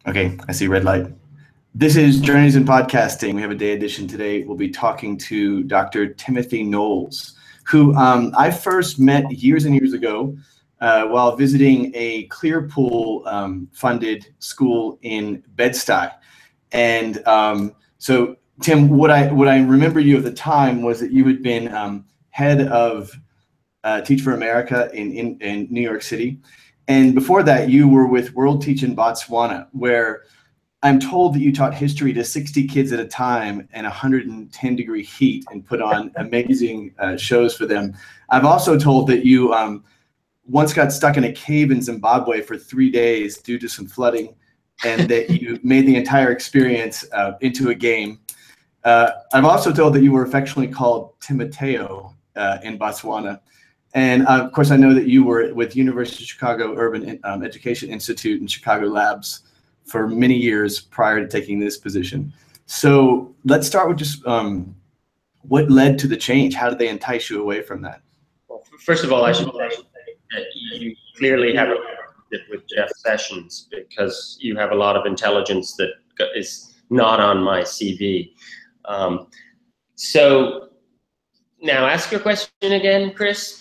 Okay, I see red light. This is Journeys in Podcasting. We have a day edition today. We'll be talking to Dr. Timothy Knowles, who I first met years and years ago while visiting a Clearpool funded school in Bed-Stuy. And so, Tim, what I remember you at the time was that you had been head of Teach for America in New York City. And before that, you were with World Teach in Botswana, where I'm told that you taught history to 60 kids at a time in 110-degree heat and put on amazing shows for them. I've also told that you once got stuck in a cave in Zimbabwe for 3 days due to some flooding, and that you made the entire experience into a game. I've also told that you were affectionately called Timoteo in Botswana. And of course, I know that you were with University of Chicago Urban Education Institute and Chicago Labs for many years prior to taking this position. So let's start with just what led to the change? How did they entice you away from that? Well, first of all, I should say that you clearly have a relationship with Jeff Sessions, because you have a lot of intelligence that is not on my CV. So now ask your question again, Chris.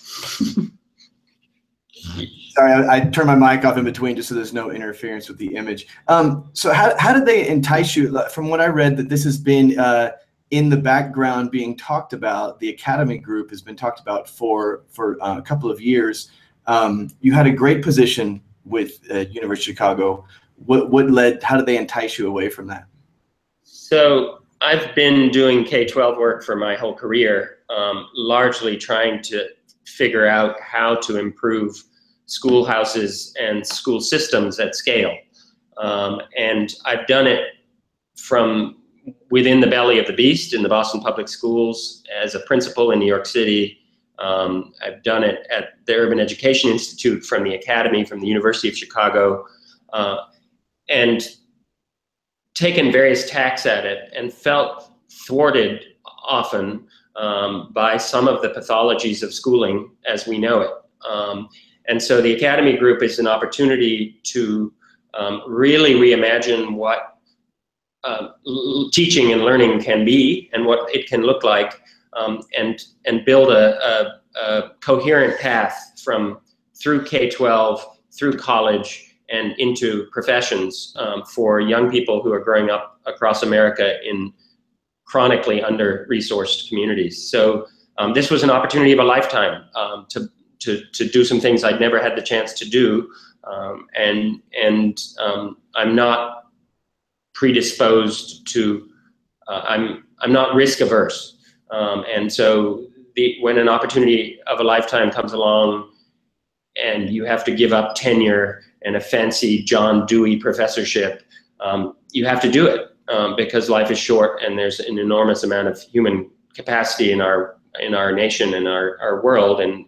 Sorry, I turned my mic off in between just so there's no interference with the image. So how did they entice you? From what I read, that this has been in the background being talked about. The Academy Group has been talked about for a couple of years. You had a great position with University of Chicago. What led? How did they entice you away from that? So I've been doing K-12 work for my whole career, largely trying to figure out how to improve schoolhouses and school systems at scale. And I've done it from within the belly of the beast in the Boston Public Schools as a principal in New York City. I've done it at the Urban Education Institute from the Academy, from the University of Chicago, and taken various tacks at it and felt thwarted often by some of the pathologies of schooling as we know it. And so the Academy Group is an opportunity to really reimagine what teaching and learning can be and what it can look like, and build a coherent path through K-12, through college, and into professions for young people who are growing up across America in chronically under-resourced communities. So this was an opportunity of a lifetime to do some things I'd never had the chance to do, and I'm not predisposed to. I'm not risk averse, and so when an opportunity of a lifetime comes along, and you have to give up tenure and a fancy John Dewey professorship, you have to do it because life is short, and there's an enormous amount of human capacity in our nation and our world, and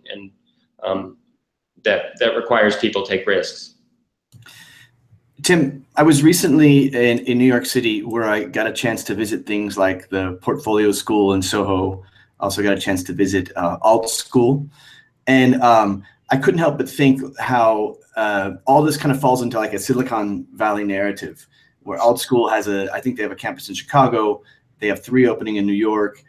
that requires people take risks. Tim, I was recently in New York City where I got a chance to visit things like the Portfolio School in Soho. Also got a chance to visit Alt School. And I couldn't help but think how all this kind of falls into like a Silicon Valley narrative, where Alt School has I think they have a campus in Chicago. They have 3 opening in New York.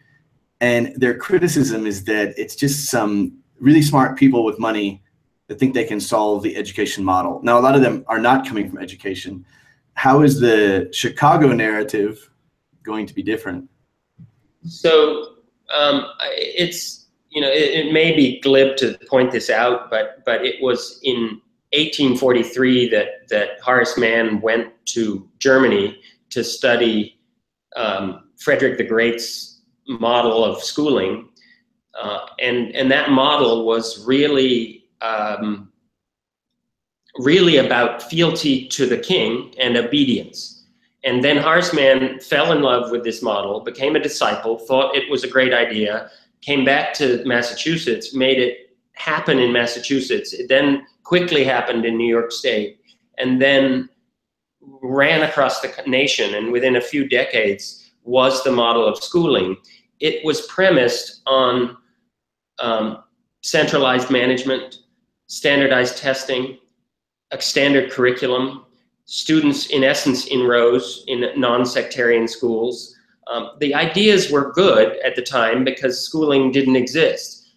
And their criticism is that it's just some really smart people with money that think they can solve the education model. Now, a lot of them are not coming from education. How is the Chicago narrative going to be different? So it's, it may be glib to point this out, but it was in 1843 that Horace Mann went to Germany to study Frederick the Great's model of schooling, and that model was really about fealty to the king and obedience. And then Horace Mann fell in love with this model, became a disciple, thought it was a great idea, came back to Massachusetts, made it happen in Massachusetts. It then quickly happened in New York State, and then ran across the nation, and within a few decades was the model of schooling. It was premised on centralized management, standardized testing, a standard curriculum, students, in essence, in rows in non-sectarian schools. The ideas were good at the time because schooling didn't exist.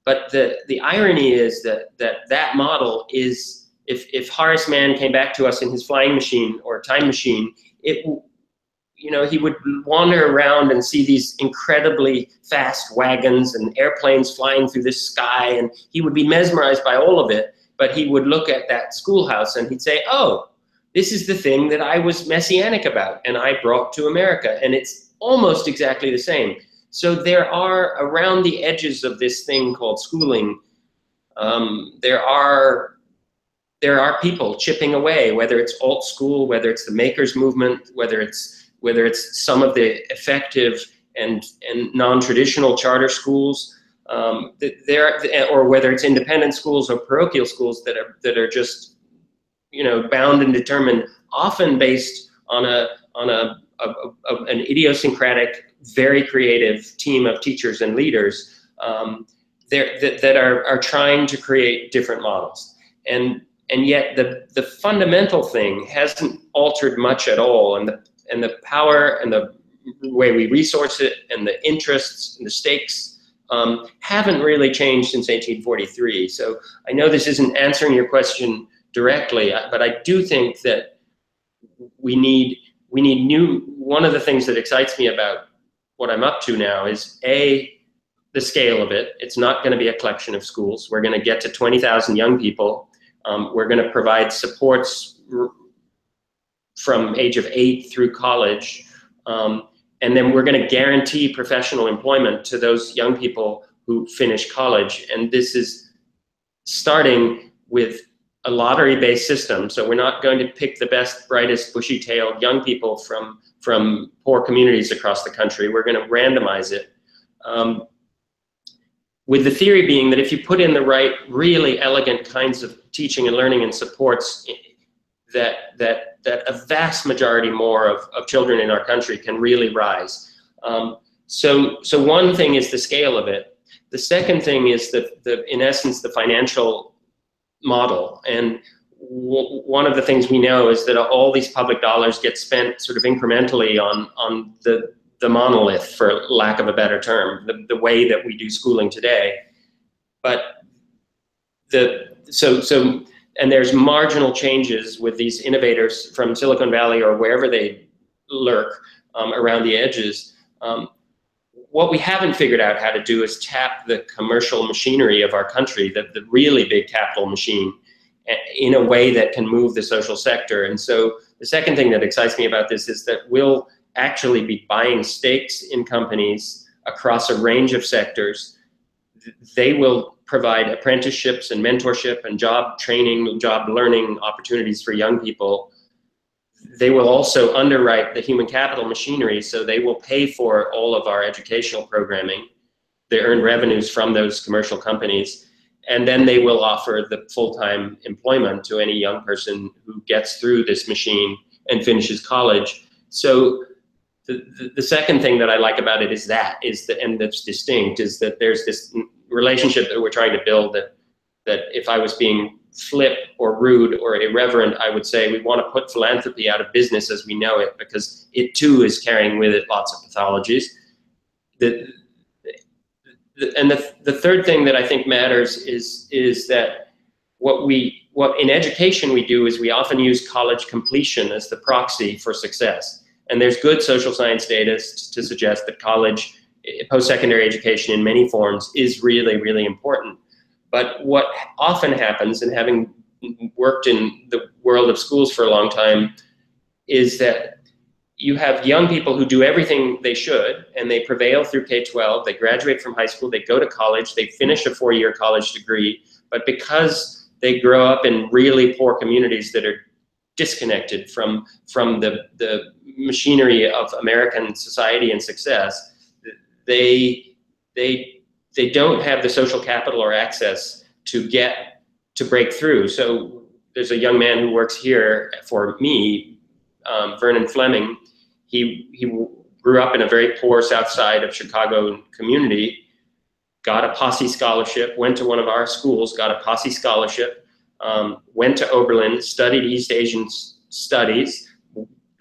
But the irony is that model is, if Horace Mann came back to us in his flying machine or time machine, he would wander around and see these incredibly fast wagons and airplanes flying through the sky, and he would be mesmerized by all of it. But he would look at that schoolhouse and he'd say, oh, this is the thing that I was messianic about and I brought to America. And it's almost exactly the same. So there are, around the edges of this thing called schooling, there are people chipping away, whether it's alt school, whether it's the makers movement, whether it's some of the effective and non-traditional charter schools, or whether it's independent schools or parochial schools that are just, bound and determined, often based on an idiosyncratic, very creative team of teachers and leaders that are trying to create different models. And yet the fundamental thing hasn't altered much at all, and the power and the way we resource it and the interests and the stakes haven't really changed since 1843. So I know this isn't answering your question directly, but I do think that we need one of the things that excites me about what I'm up to now is the scale of it. It's not going to be a collection of schools. We're going to get to 20,000 young people. We're going to provide supports from age of 8 through college. And then we're going to guarantee professional employment to those young people who finish college. And this is starting with a lottery-based system. So we're not going to pick the best, brightest, bushy-tailed young people from poor communities across the country. We're going to randomize it. With the theory being that if you put in the right, really elegant kinds of teaching and learning and supports, that a vast majority more of children in our country can really rise. So one thing is the scale of it. The second thing is in essence, the financial model. And one of the things we know is that all these public dollars get spent sort of incrementally on the monolith, for lack of a better term, the way that we do schooling today. But and there's marginal changes with these innovators from Silicon Valley or wherever they lurk around the edges. What we haven't figured out how to do is tap the commercial machinery of our country, the really big capital machine, in a way that can move the social sector. And so the second thing that excites me about this is that we'll actually be buying stakes in companies across a range of sectors. They will provide apprenticeships and mentorship and job training, job learning opportunities for young people. They will also underwrite the human capital machinery, so they will pay for all of our educational programming. They earn revenues from those commercial companies, and then they will offer the full-time employment to any young person who gets through this machine and finishes college. So the second thing that I like about it and that's distinct, is that there's this relationship that we're trying to build that if I was being flip or rude or irreverent, I would say we want to put philanthropy out of business as we know it, because it too is carrying with it lots of pathologies. The third thing that I think matters is that what in education we do is we often use college completion as the proxy for success. And there's good social science data to suggest that college, post-secondary education in many forms, is really, really important. But what often happens, and having worked in the world of schools for a long time, is that you have young people who do everything they should, and they prevail through K-12, they graduate from high school, they go to college, they finish a 4-year college degree, but because they grow up in really poor communities that are disconnected from the machinery of American society and success, they don't have the social capital or access to break through. So there's a young man who works here for me, Vernon Fleming. He grew up in a very poor South Side of Chicago community, got a Posse scholarship, went to one of our schools, got a Posse scholarship, went to Oberlin, studied East Asian studies,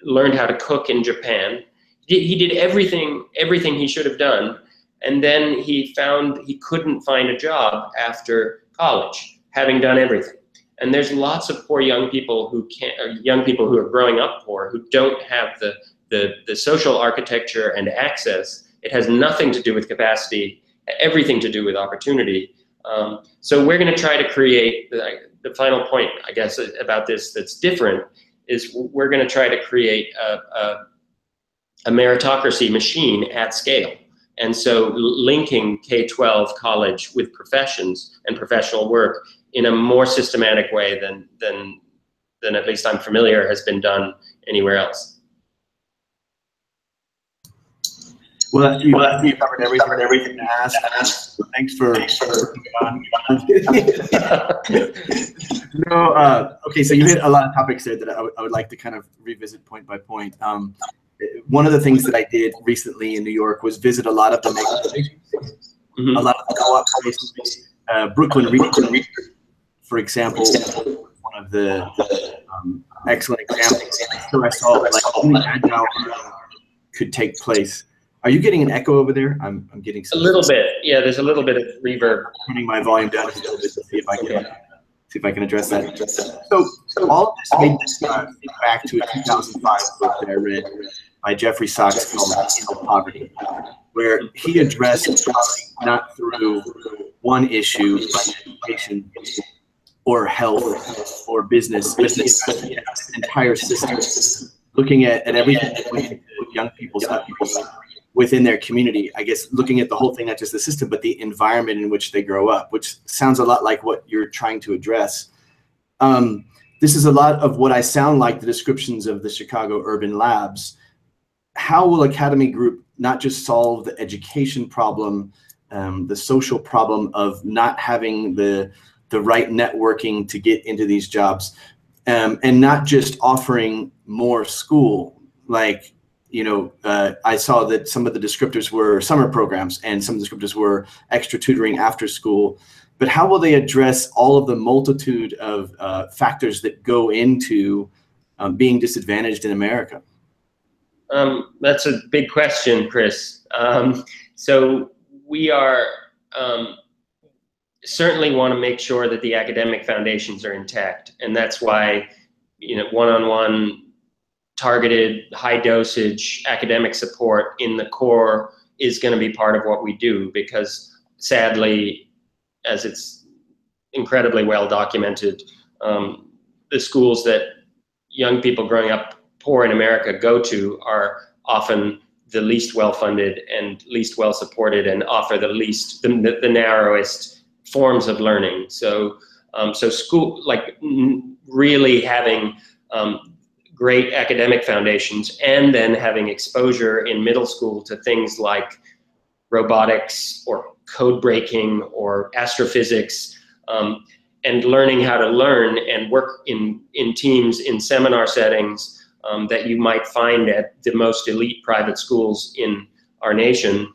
learned how to cook in Japan. He did everything he should have done, and then he found he couldn't find a job after college, having done everything. And there's lots of poor young people who young people who are growing up poor, who don't have the social architecture and access. It has nothing to do with capacity, everything to do with opportunity. So we're going to try to create, the final point, I guess, about this that's different is we're going to try to create a meritocracy machine at scale. And so linking K-12 college with professions and professional work in a more systematic way than at least I'm familiar has been done anywhere else. Well, you covered everything to ask. So thanks for coming on. No, okay, so you hit a lot of topics there that I would like to kind of revisit point by point. One of the things that I did recently in New York was visit a lot of the makerspaces, a lot of the co-op spaces. Brooklyn Research, for example, one of the excellent examples. So I saw like agile could take place. Are you getting an echo over there? I'm getting some. A little bit, yeah. There's a little bit of reverb. Turning my volume down a little bit to see if I can address that. So all of this made me think back to a 2005 book that I read by Jeffrey Sachs called Into Poverty, where he addressed poverty not through one issue like education or health or business, but the entire system, looking at everything that we can do with young people's within their community. I guess looking at the whole thing, not just the system, but the environment in which they grow up, which sounds a lot like what you're trying to address. This is a lot of what I sound like the descriptions of the Chicago Urban Labs. How will Academy Group not just solve the education problem, the social problem of not having the right networking to get into these jobs, and not just offering more school? Like, I saw that some of the descriptors were summer programs and some of the descriptors were extra tutoring after school. But how will they address all of the multitude of factors that go into being disadvantaged in America? That's a big question, Chris. So we are certainly want to make sure that the academic foundations are intact. And that's why, one-on-one targeted high dosage academic support in the core is going to be part of what we do, because sadly, as it's incredibly well documented, the schools that young people growing up poor in America go to are often the least well-funded and least well-supported and offer the narrowest forms of learning. So school, like really having great academic foundations and then having exposure in middle school to things like robotics or code breaking or astrophysics, and learning how to learn and work in teams in seminar settings that you might find at the most elite private schools in our nation.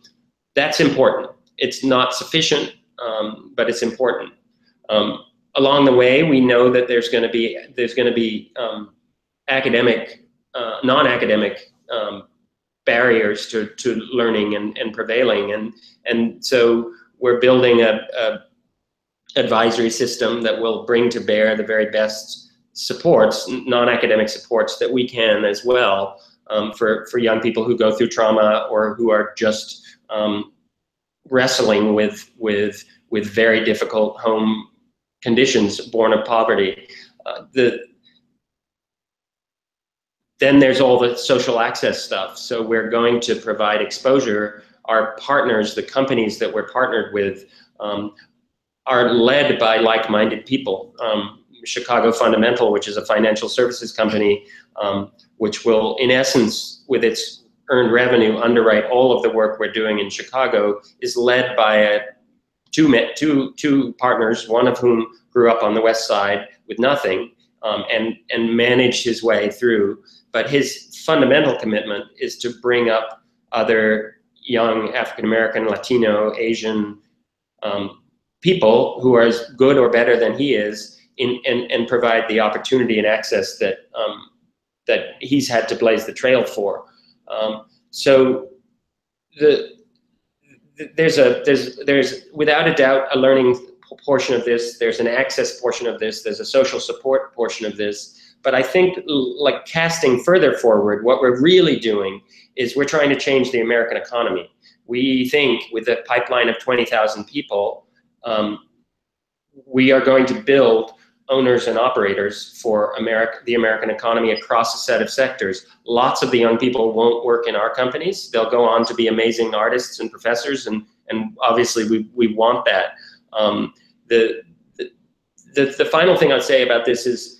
That's important. It's not sufficient, but it's important. Along the way, we know that there's going to be academic, non-academic barriers to learning and prevailing, and so we're building a advisory system that will bring to bear the very best supports, non-academic supports that we can as well, for young people who go through trauma or who are just wrestling with very difficult home conditions born of poverty. Then there's all the social access stuff. So we're going to provide exposure. Our partners, the companies that we're partnered with, are led by like-minded people. Chicago Fundamental, which is a financial services company, which will, in essence, with its earned revenue, underwrite all of the work we're doing in Chicago, is led by two partners, one of whom grew up on the West Side with nothing, and managed his way through. But his fundamental commitment is to bring up other young African-American, Latino, Asian people who are as good or better than he is, and provide the opportunity and access that that he's had to blaze the trail for. So there's without a doubt a learning portion of this. There's an access portion of this. There's a social support portion of this. But I think, like, casting further forward, what we're really doing is we're trying to change the American economy. We think with a pipeline of 20,000 people, we are going to build owners and operators for the American economy across a set of sectors. Lots of the young people won't work in our companies. They'll go on to be amazing artists and professors, and obviously we want that. The final thing I'd say about this is,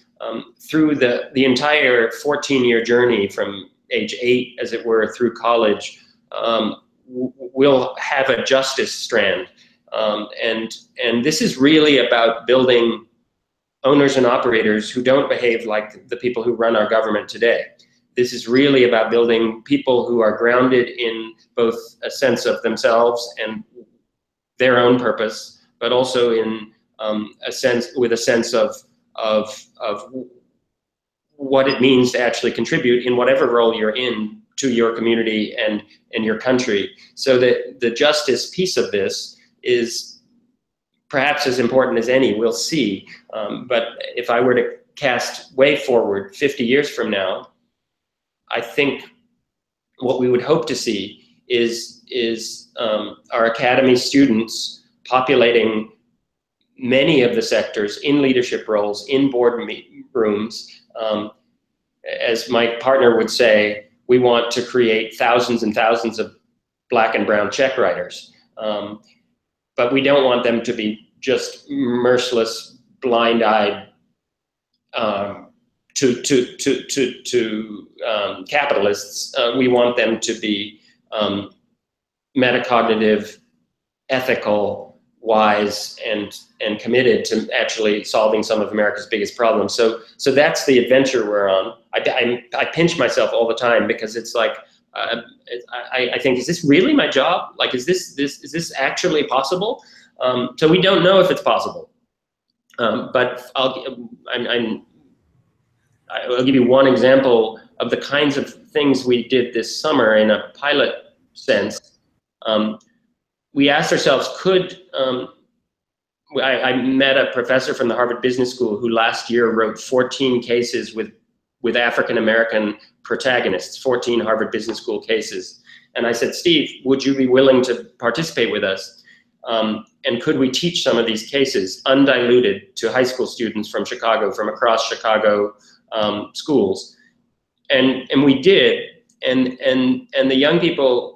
through the entire 14-year journey from age 8, as it were, through college, we'll have a justice strand. And this is really about building owners and operators who don't behave like the people who run our government today. This is really about building people who are grounded in both a sense of themselves and their own purpose, but also in a sense of what it means to actually contribute in whatever role you're in to your community and your country. So that the justice piece of this is perhaps as important as any, we'll see. But if I were to cast way forward 50 years from now, I think what we would hope to see is our academy students populating many of the sectors in leadership roles, in board rooms. As my partner would say, we want to create thousands and thousands of black and brown check writers. But we don't want them to be just merciless, blind-eyed to capitalists. We want them to be metacognitive, ethical, wise, and committed to actually solving some of America's biggest problems. So that's the adventure we're on. I pinch myself all the time because it's like, I think, is this really my job? Like, is this actually possible? So we don't know if it's possible. But I'll give you one example of the kinds of things we did this summer in a pilot sense. We asked ourselves, I met a professor from the Harvard Business School who last year wrote 14 cases with African-American protagonists, 14 Harvard Business School cases. And I said, Steve, would you be willing to participate with us? And could we teach some of these cases undiluted to high school students from Chicago, from across Chicago schools? And we did, and the young people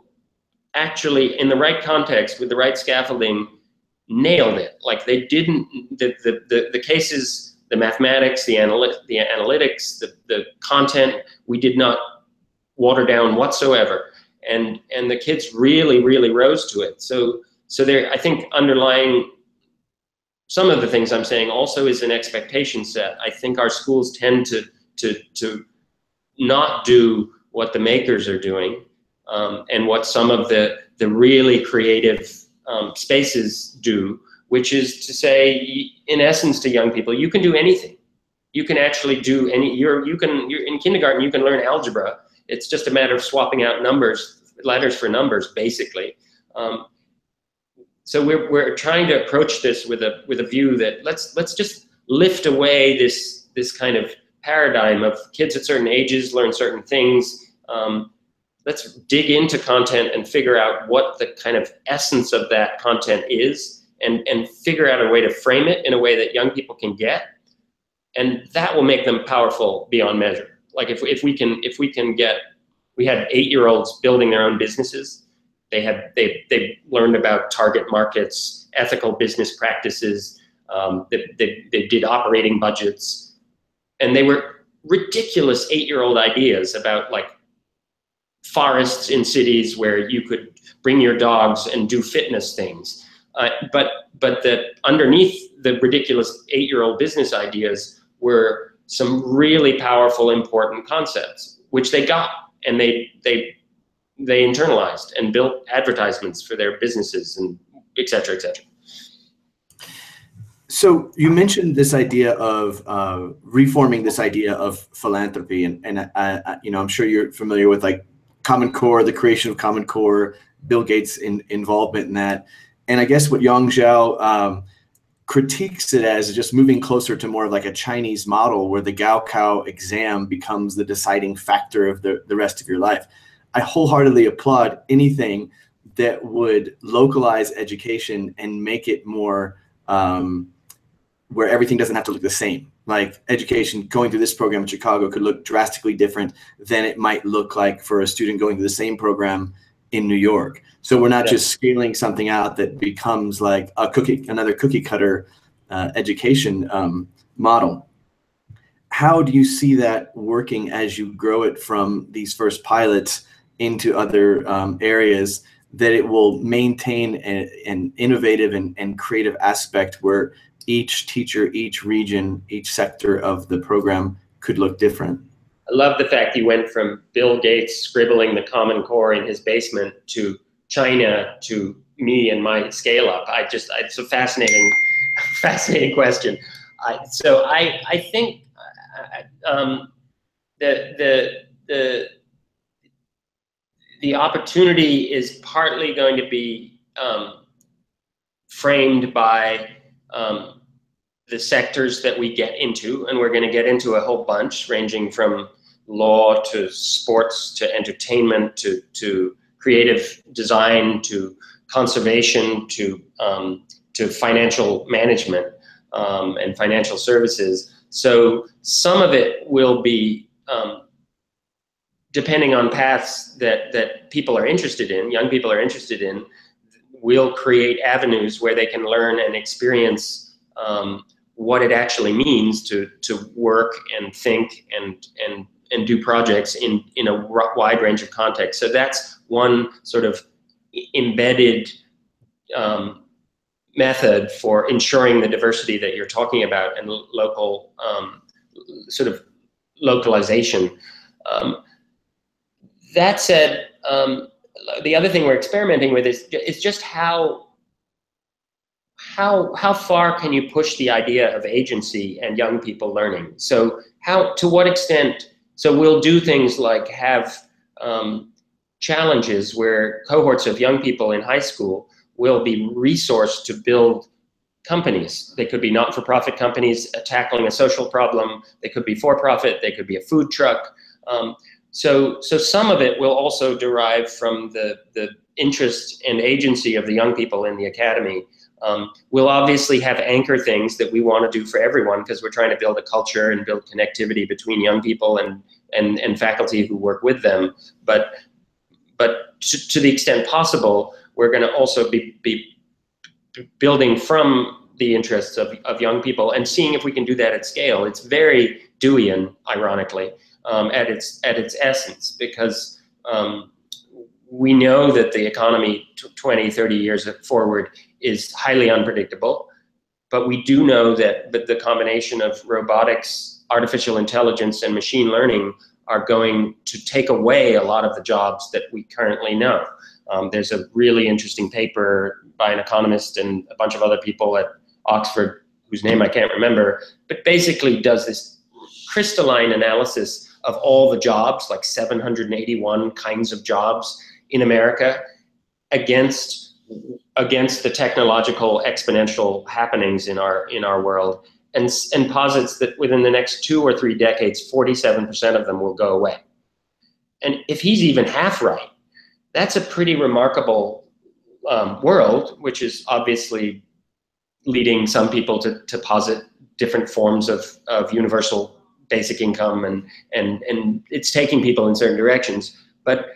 actually, in the right context, with the right scaffolding, nailed it. Like, they didn't, the cases, the mathematics, the analytics, the content, we did not water down whatsoever. And the kids really, really rose to it. So there, I think, underlying some of the things I'm saying also is an expectation set. I think our schools tend to not do what the makers are doing, and what some of the really creative spaces do, which is to say, in essence, to young people, you can do anything. You can actually do you're in kindergarten, you can learn algebra. It's just a matter of swapping out letters for numbers, basically. So we're trying to approach this with a view that let's just lift away this kind of paradigm of kids at certain ages learn certain things. Let's dig into content and figure out what the kind of essence of that content is, and figure out a way to frame it in a way that young people can get, and that will make them powerful beyond measure. Like, if we can get, we had 8-year-olds building their own businesses. They learned about target markets, ethical business practices. They did operating budgets, and they were ridiculous 8-year-old ideas about, like, forests in cities where you could bring your dogs and do fitness things. But underneath the ridiculous 8-year-old business ideas were some really powerful, important concepts, which they got, and they internalized and built advertisements for their businesses, and et cetera, et cetera. So you mentioned this idea of reforming this idea of philanthropy, and I'm sure you're familiar with like Common Core, the creation of Common Core, Bill Gates' involvement in that, and I guess what Yang Zhao critiques it as just moving closer to more of like a Chinese model where the Gaokao exam becomes the deciding factor of the rest of your life. I wholeheartedly applaud anything that would localize education and make it more where everything doesn't have to look the same. Like education going through this program in Chicago could look drastically different than it might look like for a student going through the same program in New York. So we're not just scaling something out that becomes like another cookie cutter education model. How do you see that working as you grow it from these first pilots into other areas, that it will maintain an innovative and creative aspect where each teacher, each region, each sector of the program could look different? I love the fact you went from Bill Gates scribbling the Common Core in his basement to China to me and my scale up. It's a fascinating question. I think the opportunity is partly going to be framed by the sectors that we get into, and we're going to get into a whole bunch, ranging from law to sports to entertainment to creative design to conservation to financial management and financial services. So some of it will be depending on paths that people are interested in, young people are interested in. We'll create avenues where they can learn and experience what it actually means to work and think and do projects in a wide range of contexts. So that's one sort of embedded method for ensuring the diversity that you're talking about and local sort of localization. That said, the other thing we're experimenting with is just how far can you push the idea of agency and young people learning? So to what extent, so we'll do things like have challenges where cohorts of young people in high school will be resourced to build companies. They could be not-for-profit companies tackling a social problem. They could be for-profit. They could be a food truck. So some of it will also derive from the interest and agency of the young people in the academy. We'll obviously have anchor things that we want to do for everyone because we're trying to build a culture and build connectivity between young people and faculty who work with them. But to the extent possible, we're going to also be building from the interests of young people and seeing if we can do that at scale. It's very Deweyan, ironically, at its essence, because we know that the economy 20, 30 years forward is highly unpredictable, but we do know that the combination of robotics, artificial intelligence, and machine learning are going to take away a lot of the jobs that we currently know. There's a really interesting paper by an economist and a bunch of other people at Oxford, whose name I can't remember, but basically does this crystalline analysis of all the jobs, like 781 kinds of jobs in America, against the technological exponential happenings in our world, and posits that within the next 2 or 3 decades, 47% of them will go away. And if he's even half right, that's a pretty remarkable world, which is obviously leading some people to posit different forms of universal basic income, and it's taking people in certain directions. But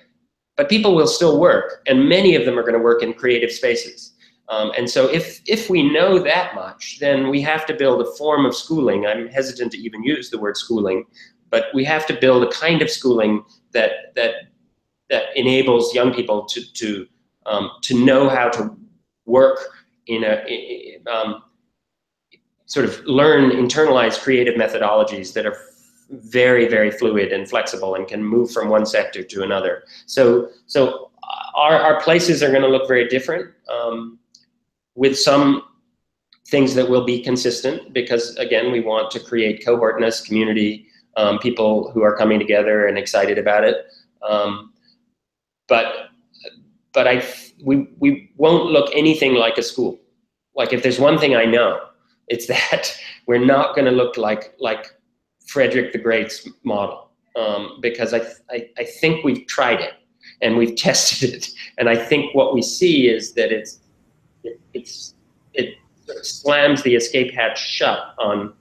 people will still work, and many of them are going to work in creative spaces. And so if we know that much, then we have to build a form of schooling. I'm hesitant to even use the word schooling, but we have to build a kind of schooling that enables young people to know how to work in sort of learn, internalize creative methodologies that are very, very fluid and flexible and can move from one sector to another. So our places are going to look very different, with some things that will be consistent, because again, we want to create cohortness, community, people who are coming together and excited about it. But we won't look anything like a school. Like, if there's one thing I know, it's that we're not going to look like Frederick the Great's model, because I think we've tried it and we've tested it, and I think what we see is that it sort of slams the escape hatch shut on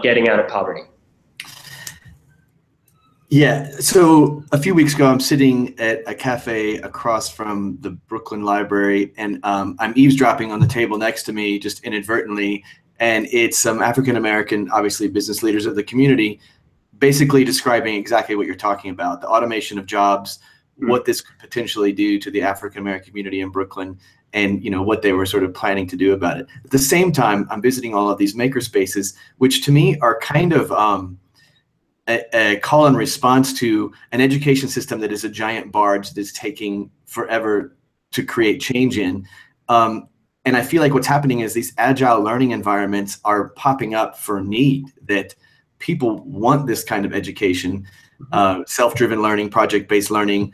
getting out of poverty. Yeah, so a few weeks ago, I'm sitting at a cafe across from the Brooklyn Library, and I'm eavesdropping on the table next to me just inadvertently, and it's some African-American, obviously business leaders of the community, basically describing exactly what you're talking about, the automation of jobs, what this could potentially do to the African-American community in Brooklyn, and what they were sort of planning to do about it. At the same time, I'm visiting all of these maker spaces, which to me are kind of a call and response to an education system that is a giant barge that's taking forever to create change in. And I feel like what's happening is these agile learning environments are popping up for need, that people want this kind of education, self-driven learning, project-based learning,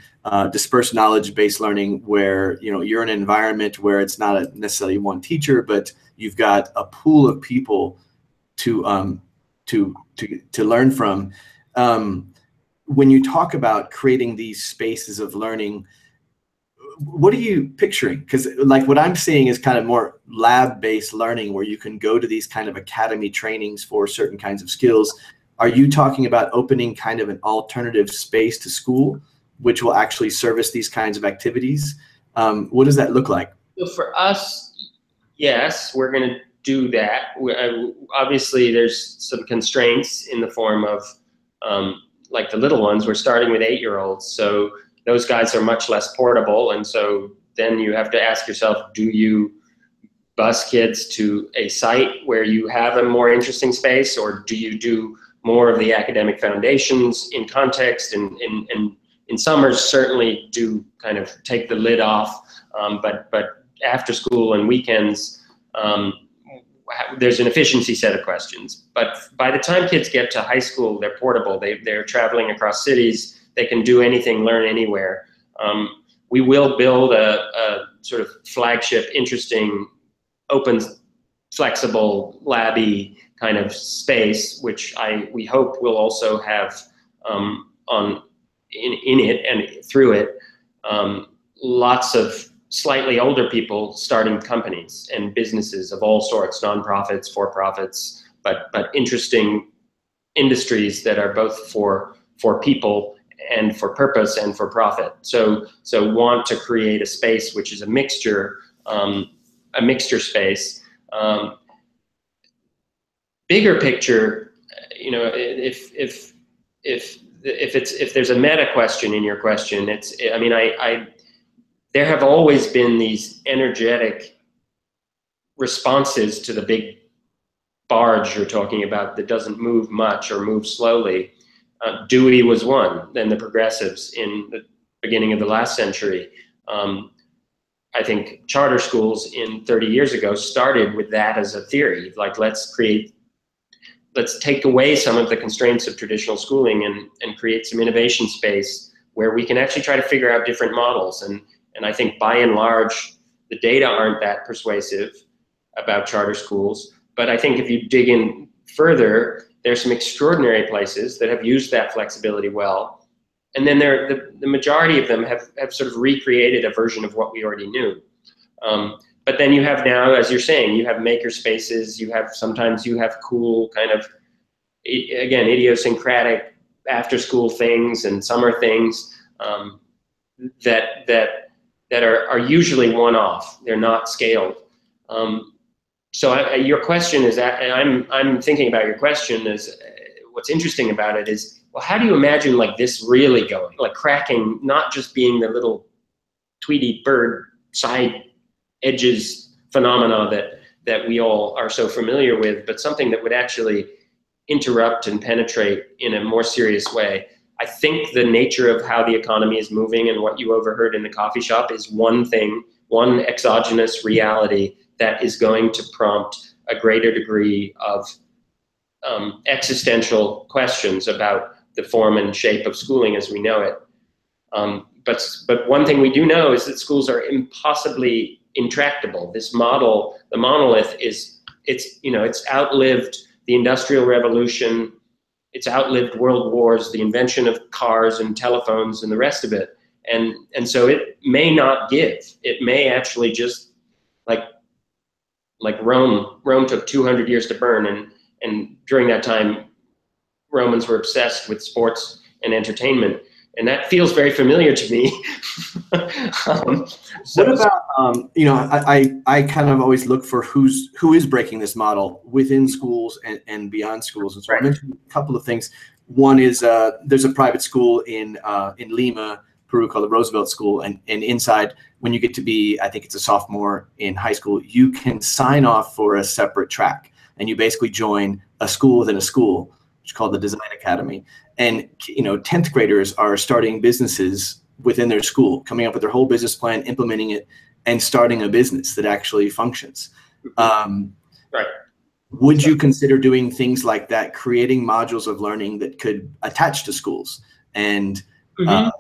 dispersed knowledge-based learning, where you're in an environment where it's not necessarily one teacher, but you've got a pool of people to learn from. When you talk about creating these spaces of learning, what are you picturing? Because like what I'm seeing is kind of more lab-based learning, where you can go to these kind of academy trainings for certain kinds of skills. Are you talking about opening kind of an alternative space to school, which will actually service these kinds of activities? What does that look like? So for us, yes, we're going to do that. Obviously, there's some constraints in the form of like the little ones. We're starting with 8-year-olds, so those guys are much less portable, and so then you have to ask yourself, do you bus kids to a site where you have a more interesting space, or do you do more of the academic foundations in context, and in summers certainly do kind of take the lid off, but after school and weekends, there's an efficiency set of questions. But by the time kids get to high school, they're portable. They're traveling across cities. They can do anything, learn anywhere. We will build a sort of flagship, interesting, open, flexible, labby kind of space, which we hope will also have in it and through it lots of slightly older people starting companies and businesses of all sorts, nonprofits, for-profits, but interesting industries that are both for people and for purpose and for profit. So want to create a space which is a mixture space. Bigger picture, if there's a meta question in your question, there have always been these energetic responses to the big barge you're talking about that doesn't move much or move slowly. Dewey was one, then the progressives in the beginning of the last century. I think charter schools 30 years ago started with that as a theory, like let's take away some of the constraints of traditional schooling and create some innovation space where we can actually try to figure out different models. And I think by and large, the data aren't that persuasive about charter schools. But I think if you dig in further, there's some extraordinary places that have used that flexibility well. And then the majority of them have sort of recreated a version of what we already knew. But then you have now, as you're saying, you have maker spaces, sometimes you have cool kind of, again, idiosyncratic after school things and summer things that are usually one-off. They're not scaled. So your question is that, and I'm thinking about your question is, what's interesting about it is, well, how do you imagine like this really going, like cracking, not just being the little Tweety bird side edges phenomena that we all are so familiar with, but something that would actually interrupt and penetrate in a more serious way. I think the nature of how the economy is moving and what you overheard in the coffee shop is one thing, one exogenous reality that is going to prompt a greater degree of existential questions about the form and shape of schooling as we know it. But one thing we do know is that schools are impossibly intractable. This model, the monolith, it's outlived the Industrial Revolution, it's outlived world wars, the invention of cars and telephones and the rest of it. And so it may not give. It may actually just, like Rome took 200 years to burn, and during that time, Romans were obsessed with sports and entertainment. And that feels very familiar to me. What about, I kind of always look for who is breaking this model within schools and beyond schools. And so I mentioned a couple of things. One is there's a private school in Lima, Peru, called the Roosevelt School. And inside, when you get to be, I think it's a sophomore in high school, you can sign off for a separate track. And you basically join a school within a school, which is called the Design Academy. And 10th graders are starting businesses within their school, coming up with their whole business plan, implementing it, and starting a business that actually functions. Right. Would you consider doing things like that, creating modules of learning that could attach to schools? And so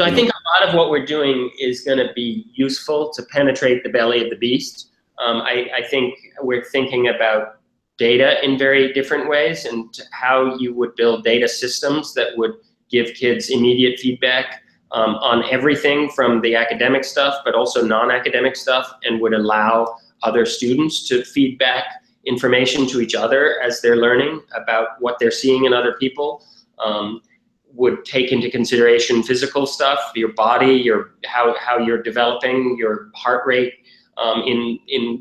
I think a lot of what we're doing is going to be useful to penetrate the belly of the beast. I think we're thinking about data in very different ways, and how you would build data systems that would give kids immediate feedback on everything from the academic stuff, but also non-academic stuff, and would allow other students to feedback information to each other as they're learning about what they're seeing in other people. Would take into consideration physical stuff, your body, how you're developing, your heart rate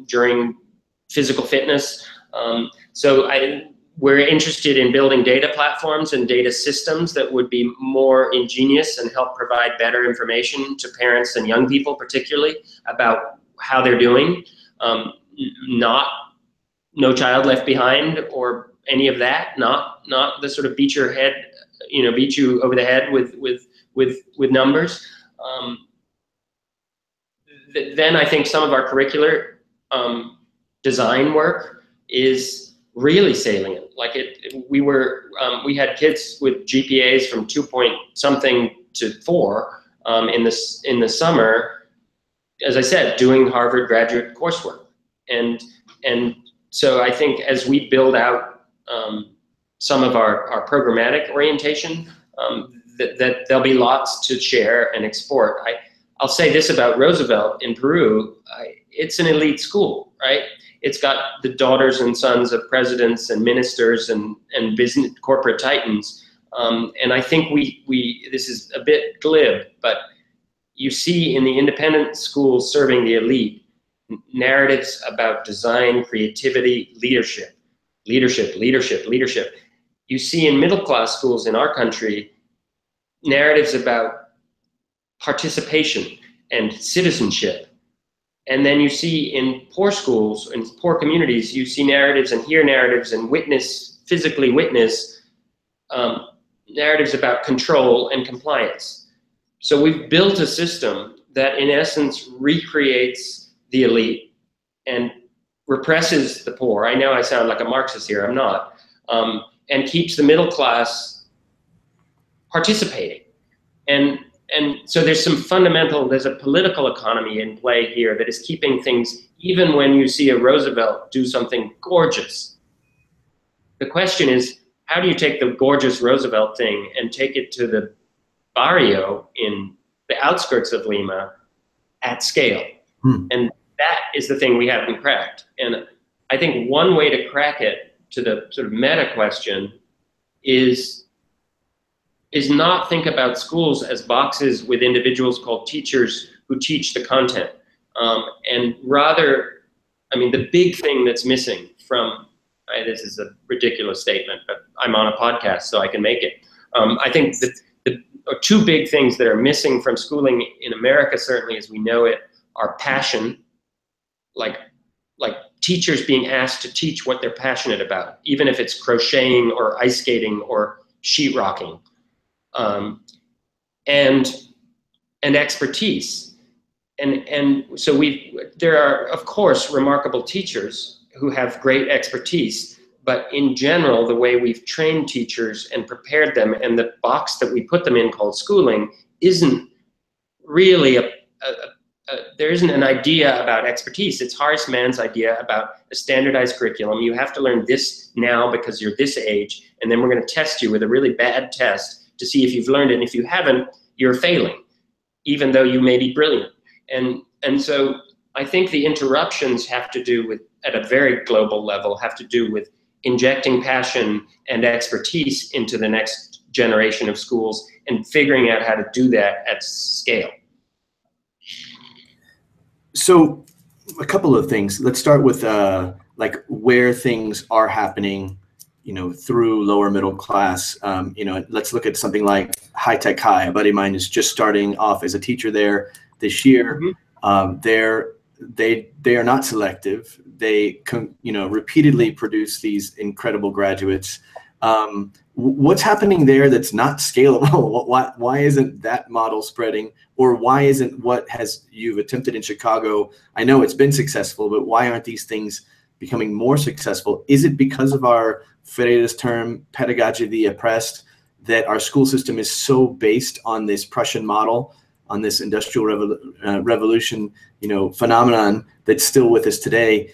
during physical fitness. So we're interested in building data platforms and data systems that would be more ingenious and help provide better information to parents and young people, particularly about how they're doing. Not No Child Left Behind or any of that. Not the sort of beat you over the head with numbers. Then I think some of our curricular design work is really salient. Like we had kids with GPAs from 2 point something to 4 in the summer, as I said, doing Harvard graduate coursework. And so I think as we build out some of our programmatic orientation, that there'll be lots to share and export. I'll say this about Roosevelt in Peru, it's an elite school, right? It's got the daughters and sons of presidents and ministers and business corporate titans. And I think this is a bit glib, but you see in the independent schools serving the elite, narratives about design, creativity, leadership. You see in middle class schools in our country, narratives about participation and citizenship. And then you see in poor schools and poor communities, you see narratives and hear narratives and physically witness narratives about control and compliance. So we've built a system that in essence recreates the elite and represses the poor. I know I sound like a Marxist here, I'm not. And keeps the middle class participating. And so there's a political economy in play here that is keeping things, even when you see a Roosevelt do something gorgeous. The question is, how do you take the gorgeous Roosevelt thing and take it to the barrio in the outskirts of Lima at scale? And that is the thing we haven't cracked. And I think one way to crack it, to the sort of meta question, is not think about schools as boxes with individuals called teachers who teach the content. And rather, the big thing that's missing from, this is a ridiculous statement, but I'm on a podcast so I can make it. I think the two big things that are missing from schooling in America, certainly as we know it, are passion, like teachers being asked to teach what they're passionate about, even if it's crocheting or ice skating or sheetrocking. And expertise. And so there are, of course, remarkable teachers who have great expertise, but in general, the way we've trained teachers and prepared them and the box that we put them in called schooling isn't really there isn't an idea about expertise. It's Horace Mann's idea about a standardized curriculum. You have to learn this now because you're this age, and then we're going to test you with a really bad test to see if you've learned it. And if you haven't, you're failing, even though you may be brilliant. And so I think the interruptions have to do with, at a very global level, have to do with injecting passion and expertise into the next generation of schools and figuring out how to do that at scale. So a couple of things. Let's start with like where things are happening, you know, through lower middle class. You know, let's look at something like High Tech High. A buddy of mine is just starting off as a teacher there this year. They are not selective. They repeatedly produce these incredible graduates. What's happening there that's not scalable? Why isn't that model spreading, or why isn't what you've attempted in Chicago? I know it's been successful, but why aren't these things becoming more successful? Is it because of our Freire's term, pedagogy of the oppressed, that our school system is so based on this Prussian model, on this industrial revolution, phenomenon that's still with us today?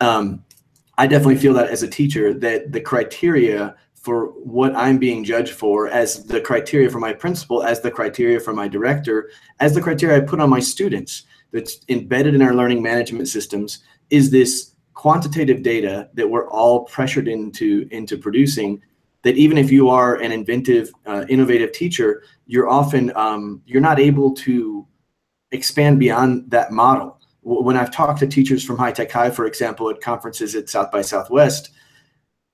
I definitely feel that as a teacher, that the criteria for what I'm being judged for, as the criteria for my principal, as the criteria for my director, as the criteria I put on my students, that's embedded in our learning management systems, is this quantitative data that we're all pressured into producing, that even if you are an inventive, innovative teacher, you're often, you're not able to expand beyond that model. When I've talked to teachers from High Tech High, for example, at conferences at South by Southwest,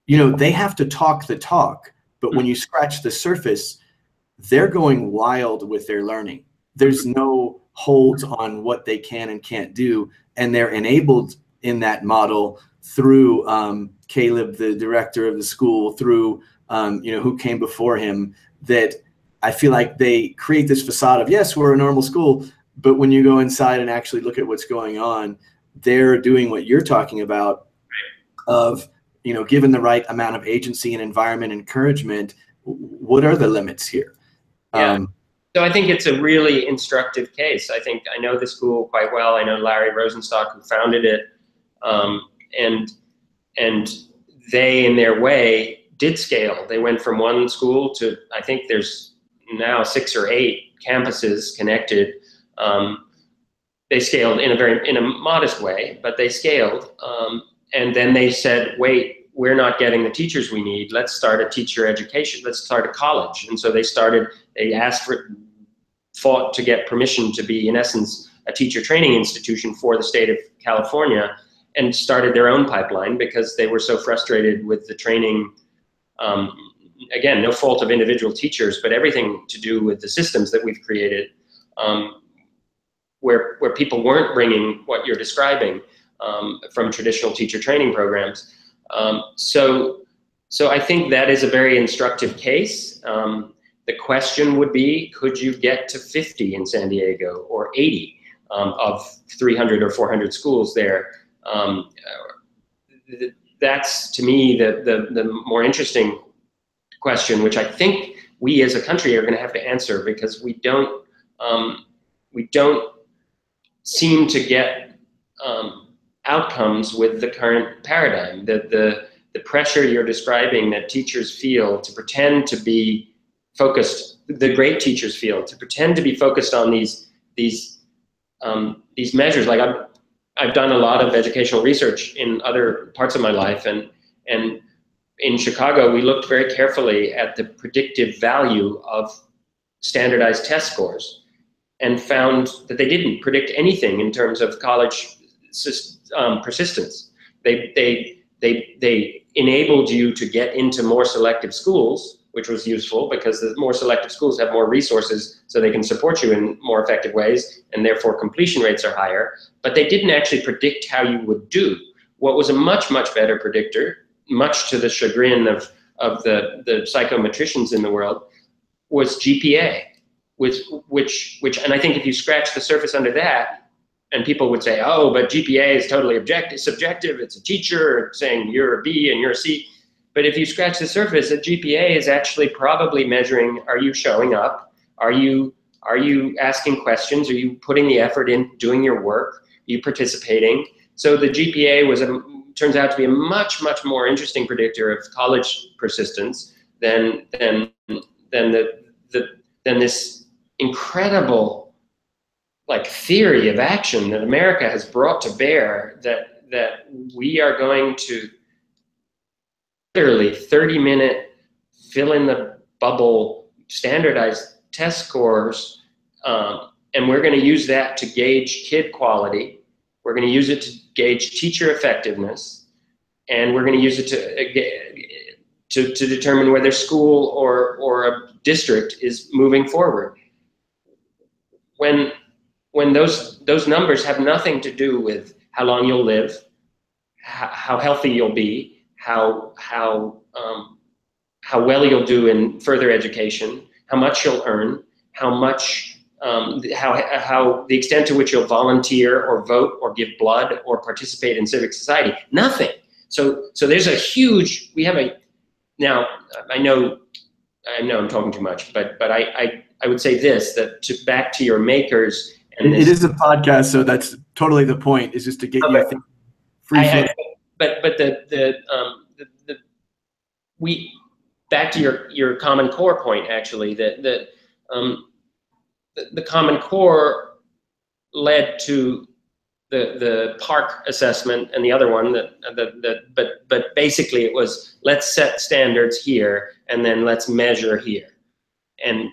they have to talk the talk, but when you scratch the surface, they're going wild with their learning. There's no holds on what they can and can't do, and they're enabled in that model through Caleb, the director of the school, through who came before him, that I feel like they create this facade of, yes, we're a normal school, but when you go inside and actually look at what's going on, they're doing what you're talking about of, given the right amount of agency and environment encouragement, what are the limits here? Yeah. So I think it's a really instructive case. I know the school quite well. I know Larry Rosenstock, who founded it, and they, in their way, did scale. They went from one school to, I think there's now 6 or 8 campuses connected. They scaled in a modest way, but they scaled. And then they said, wait, we're not getting the teachers we need. Let's start a teacher education. Let's start a college. And so they fought to get permission to be, in essence, a teacher training institution for the state of California, and started their own pipeline because they were so frustrated with the training. Again, no fault of individual teachers, but everything to do with the systems that we've created, where people weren't bringing what you're describing from traditional teacher training programs. So I think that is a very instructive case. The question would be, could you get to 50 in San Diego or 80 of 300 or 400 schools there? That's, to me, the more interesting question, which I think we as a country are going to have to answer, because we don't seem to get outcomes with the current paradigm. The pressure you're describing that teachers feel to pretend to be focused, the great teachers feel to pretend to be focused on these measures. Like I've done a lot of educational research in other parts of my life, and in Chicago, we looked very carefully at the predictive value of standardized test scores, and found that they didn't predict anything in terms of college persistence. They enabled you to get into more selective schools, which was useful because the more selective schools have more resources, so they can support you in more effective ways, and therefore completion rates are higher. But they didn't actually predict how you would do. What was a much, much better predictor, much to the chagrin of the psychometricians in the world, was GPA, which, and I think if you scratch the surface under that, and people would say, oh, but GPA is totally subjective. It's a teacher saying you're a B and you're a C. But if you scratch the surface, a GPA is actually probably measuring, are you showing up? Are you asking questions? Are you putting the effort in doing your work? Are you participating? So the GPA turns out to be a much, much more interesting predictor of college persistence than this incredible like theory of action that America has brought to bear, that we are going to literally 30-minute fill in the bubble standardized test scores, and we're going to use that to gauge kid quality. We're going to use it to gauge teacher effectiveness, and we're going to use it to determine whether school or a district is moving forward. When those numbers have nothing to do with how long you'll live, how healthy you'll be, how well you'll do in further education, how much you'll earn, how the extent to which you'll volunteer or vote or give blood or participate in civic society, nothing. So there's a huge, now I know I'm talking too much, but I would say this, that back to your makers. And it is a podcast, so that's totally the point, is just to get you thinking free flow. But back to your Common Core point, actually, that the Common Core led to the Park assessment and the other one but basically it was, let's set standards here and then let's measure here, and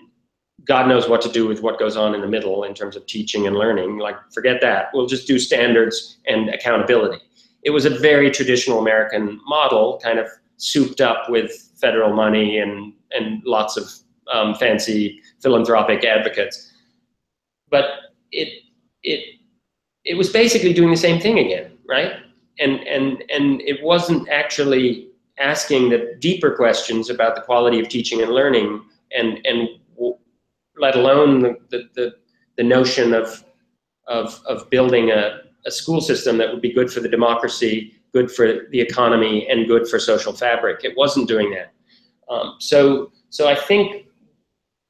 God knows what to do with what goes on in the middle in terms of teaching and learning. Like, forget that. We'll just do standards and accountability. It was a very traditional American model, kind of souped up with federal money and lots of fancy philanthropic advocates. But it was basically doing the same thing again, right? And it wasn't actually asking the deeper questions about the quality of teaching and learning, and let alone the notion of building a school system that would be good for the democracy, good for the economy, and good for social fabric. It wasn't doing that. So I think,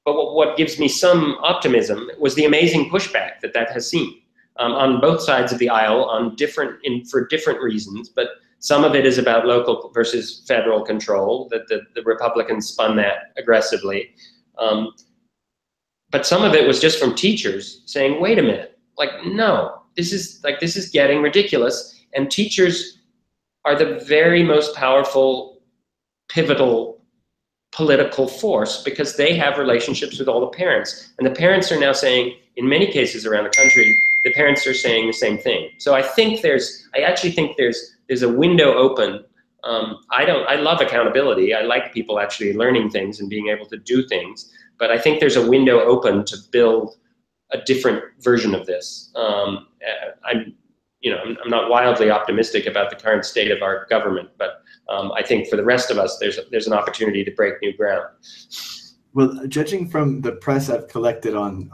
but what gives me some optimism was the amazing pushback that has seen on both sides of the aisle, for different reasons. But some of it is about local versus federal control, that the Republicans spun that aggressively. But some of it was just from teachers saying, wait a minute, like, no, this is getting ridiculous. And teachers are the very most powerful, pivotal political force, because they have relationships with all the parents. And the parents are now saying, in many cases around the country, the parents are saying the same thing. So I actually think there's a window open. I love accountability. I like people actually learning things and being able to do things. But I think there's a window open to build a different version of this. I'm not wildly optimistic about the current state of our government, but I think for the rest of us, there's an opportunity to break new ground. Well, judging from the press I've collected on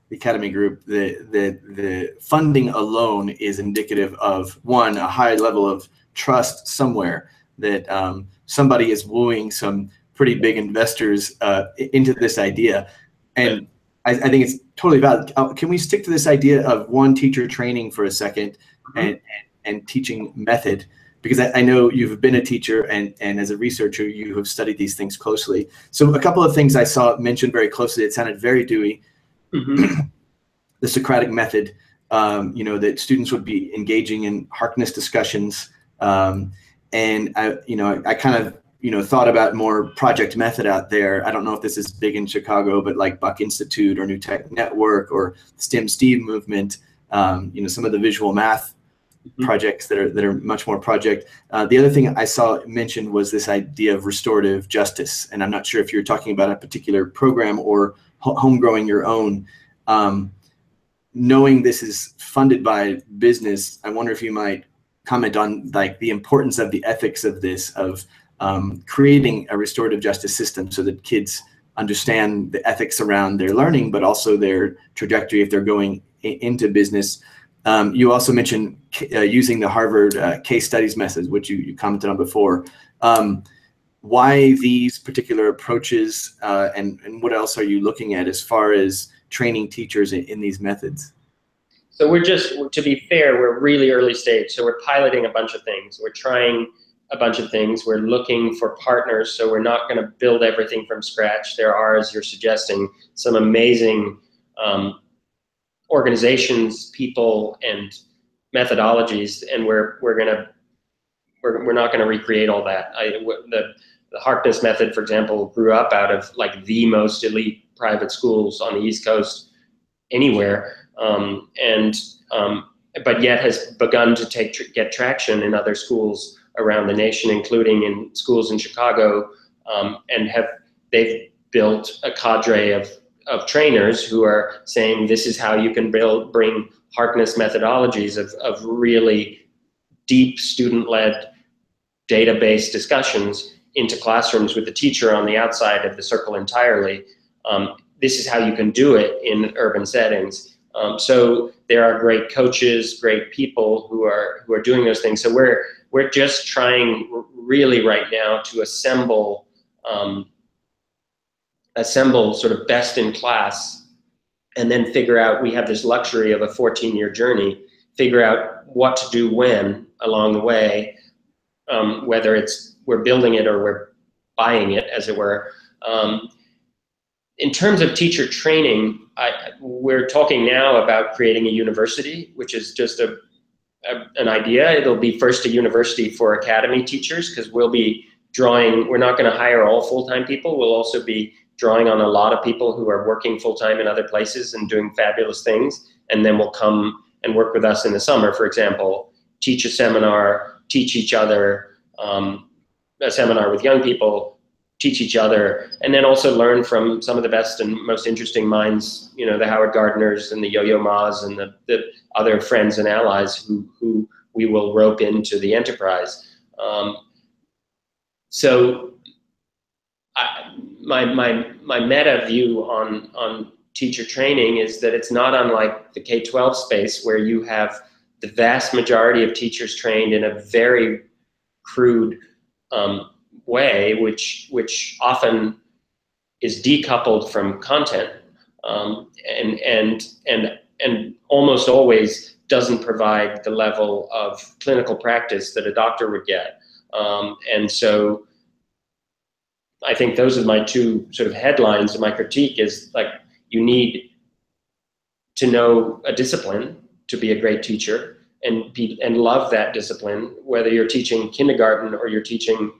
the Academy Group, the funding alone is indicative of, one, a high level of trust somewhere, that somebody is wooing some pretty big investors into this idea. And I think it's totally valid. Can we stick to this idea of one, teacher training for a second, and teaching method? Because I know you've been a teacher, and as a researcher, you have studied these things closely. So a couple of things I saw mentioned very closely, it sounded very Dewey. The Socratic method, that students would be engaging in Harkness discussions. And I kind of, thought about more project method out there. I don't know if this is big in Chicago, but like Buck Institute or New Tech Network or STEM Steve movement, some of the visual math projects that are much more project. The other thing I saw mentioned was this idea of restorative justice. And I'm not sure if you're talking about a particular program or home growing your own. Knowing this is funded by business, I wonder if you might comment on like the importance of the ethics of this, of creating a restorative justice system so that kids understand the ethics around their learning, but also their trajectory if they're going into business. You also mentioned using the Harvard case studies methods, which you commented on before. Why these particular approaches, and what else are you looking at as far as training teachers in these methods? So to be fair, we're really early stage. So we're piloting a bunch of things. We're trying a bunch of things. We're looking for partners. So we're not going to build everything from scratch. There are, as you're suggesting, some amazing organizations, people, and methodologies, and we're not going to recreate all that. The Harkness method, for example, grew up out of like the most elite private schools on the East Coast anywhere, but yet has begun to get traction in other schools around the nation, including in schools in Chicago, and they've built a cadre of trainers who are saying this is how you can bring Harkness methodologies of really deep student-led data-based discussions into classrooms with the teacher on the outside of the circle entirely. This is how you can do it in urban settings. So there are great coaches, great people who are doing those things. So we're just trying really right now to assemble sort of best in class, and then figure out, we have this luxury of a 14-year journey, figure out what to do when along the way, whether it's we're building it or we're buying it, as it were. In terms of teacher training, we're talking now about creating a university, which is just an idea. It'll be first a university for academy teachers, because we're not going to hire all full-time people. We'll also be drawing on a lot of people who are working full-time in other places and doing fabulous things, and then will come and work with us in the summer, for example, teach a seminar, teach each other, a seminar with young people, teach each other, and then also learn from some of the best and most interesting minds, the Howard Gardners and the Yo-Yo Ma's and the other friends and allies who we will rope into the enterprise. So my meta view on teacher training is that it's not unlike the K-12 space, where you have the vast majority of teachers trained in a very crude way, which often is decoupled from content, and almost always doesn't provide the level of clinical practice that a doctor would get. And so I think those are my two sort of headlines of my critique, is like, you need to know a discipline to be a great teacher, and love that discipline, whether you're teaching kindergarten or you're teaching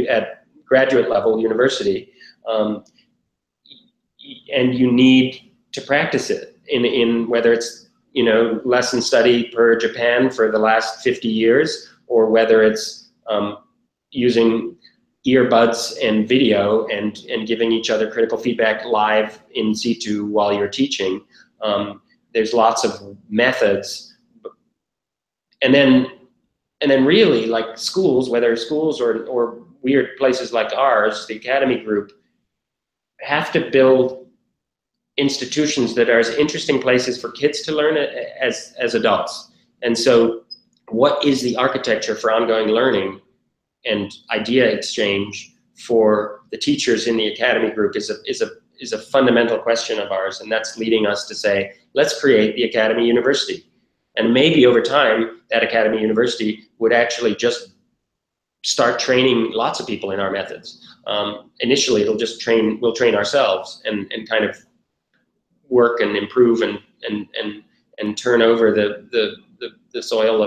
at graduate level university, and you need to practice it in whether it's lesson study per Japan for the last 50 years, or whether it's using earbuds and video and giving each other critical feedback live in situ while you're teaching. There's lots of methods, and then really, like schools, whether schools or weird places like ours, the Academy Group, have to build institutions that are as interesting places for kids to learn as adults. And so what is the architecture for ongoing learning and idea exchange for the teachers in the Academy Group is a fundamental question of ours. And that's leading us to say, let's create the Academy University. And maybe over time, that Academy University would actually just start training lots of people in our methods. Initially, we'll train ourselves and kind of work and improve and turn over the soil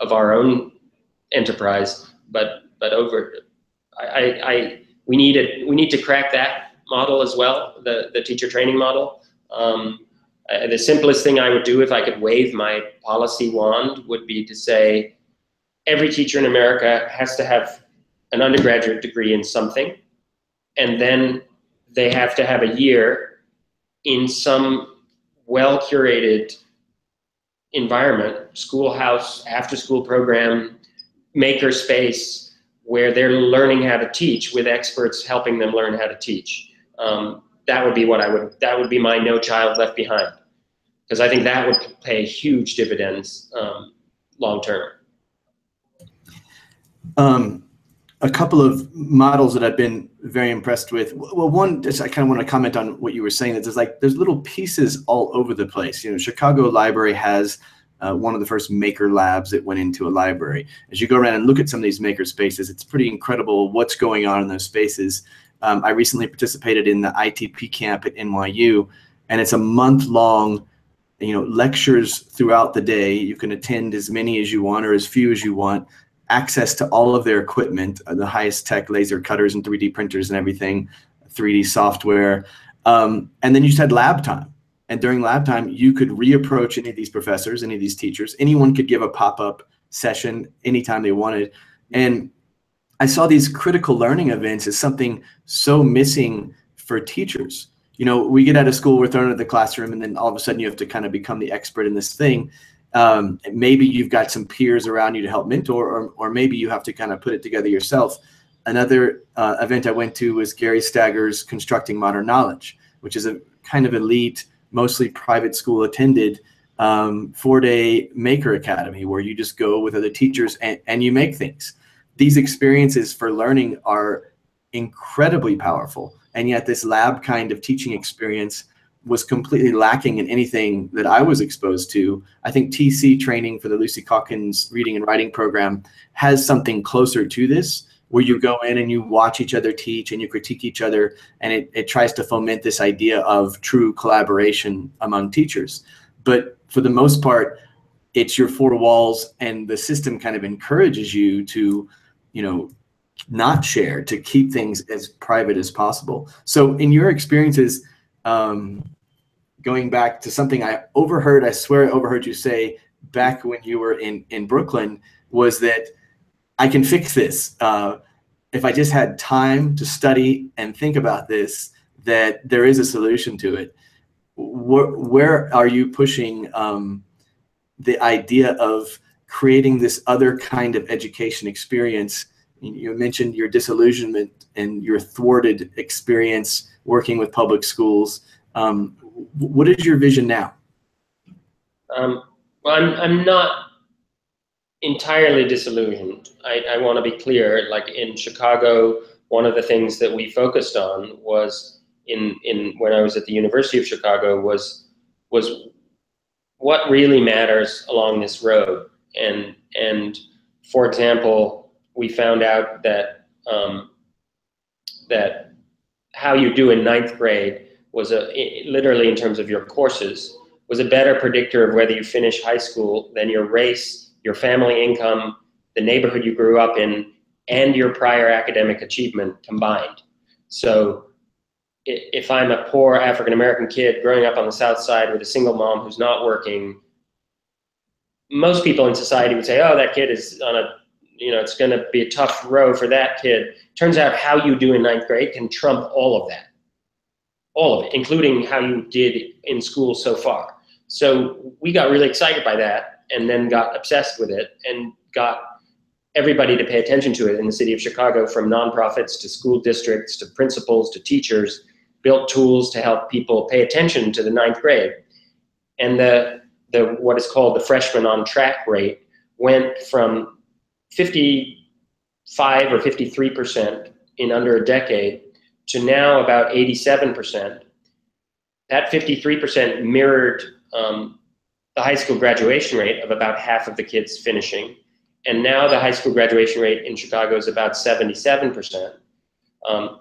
of our own enterprise. But we need to crack that model as well, the teacher training model. The simplest thing I would do if I could wave my policy wand would be to say, every teacher in America has to have an undergraduate degree in something, and then they have to have a year in some well-curated environment, schoolhouse, after-school program, maker space, where they're learning how to teach with experts helping them learn how to teach. That would be my No Child Left Behind. because I think that would pay huge dividends long term. A couple of models that I've been very impressed with. Well, one, just I kind of want to comment on what you were saying, that there's little pieces all over the place. You know, Chicago Library has one of the first maker labs that went into a library. As you go around and look at some of these maker spaces, it's pretty incredible what's going on in those spaces. I recently participated in the ITP camp at NYU, and it's a month-long, you know, lectures throughout the day. You can attend as many as you want or as few as you want. Access to all of their equipment, the highest tech laser cutters and 3D printers and everything, 3D software. And then you just had lab time. And during lab time, you could reapproach any of these professors, any of these teachers. Anyone could give a pop-up session anytime they wanted. And I saw these critical learning events as something so missing for teachers. You know, we get out of school, we're thrown into the classroom, and then all of a sudden you have to kind of become the expert in this thing. Maybe you've got some peers around you to help mentor, or maybe you have to kind of put it together yourself. Another event I went to was Gary Stagger's Constructing Modern Knowledge, which is a kind of elite, mostly private school attended 4-day maker academy where you just go with other teachers and you make things. These experiences for learning are incredibly powerful. And yet this lab kind of teaching experience was completely lacking in anything that I was exposed to. I think TC training for the Lucy Calkins reading and writing program has something closer to this, where you go in and you watch each other teach and you critique each other, and it tries to foment this idea of true collaboration among teachers. But for the most part, it's your four walls, and the system kind of encourages you to, you know, not share, to keep things as private as possible. So in your experiences, going back to something I overheard, I swear I overheard you say back when you were in Brooklyn, was that I can fix this. If I just had time to study and think about this, that there is a solution to it. Where are you pushing the idea of creating this other kind of education experience? You mentioned your disillusionment and your thwarted experience working with public schools. What is your vision now? Well, I'm not entirely disillusioned. I want to be clear. Like in Chicago, one of the things that we focused on was when I was at the University of Chicago was what really matters along this road. And for example, we found out that that how you do in 9th grade was literally in terms of your courses, was a better predictor of whether you finish high school than your race, your family income, the neighborhood you grew up in, and your prior academic achievement combined. So if I'm a poor African-American kid growing up on the South Side with a single mom who's not working, most people in society would say, oh, that kid is on a, you know, it's gonna be a tough row for that kid. Turns out how you do in 9th grade can trump all of that. All of it, including how you did in school so far. So we got really excited by that and then got obsessed with it and got everybody to pay attention to it in the city of Chicago, from nonprofits to school districts to principals to teachers, built tools to help people pay attention to the 9th grade. And the what is called the freshman on track rate went from 55 or 53% in under a decade to now about 87%. That 53% mirrored the high school graduation rate of about half of the kids finishing. And now the high school graduation rate in Chicago is about 77%.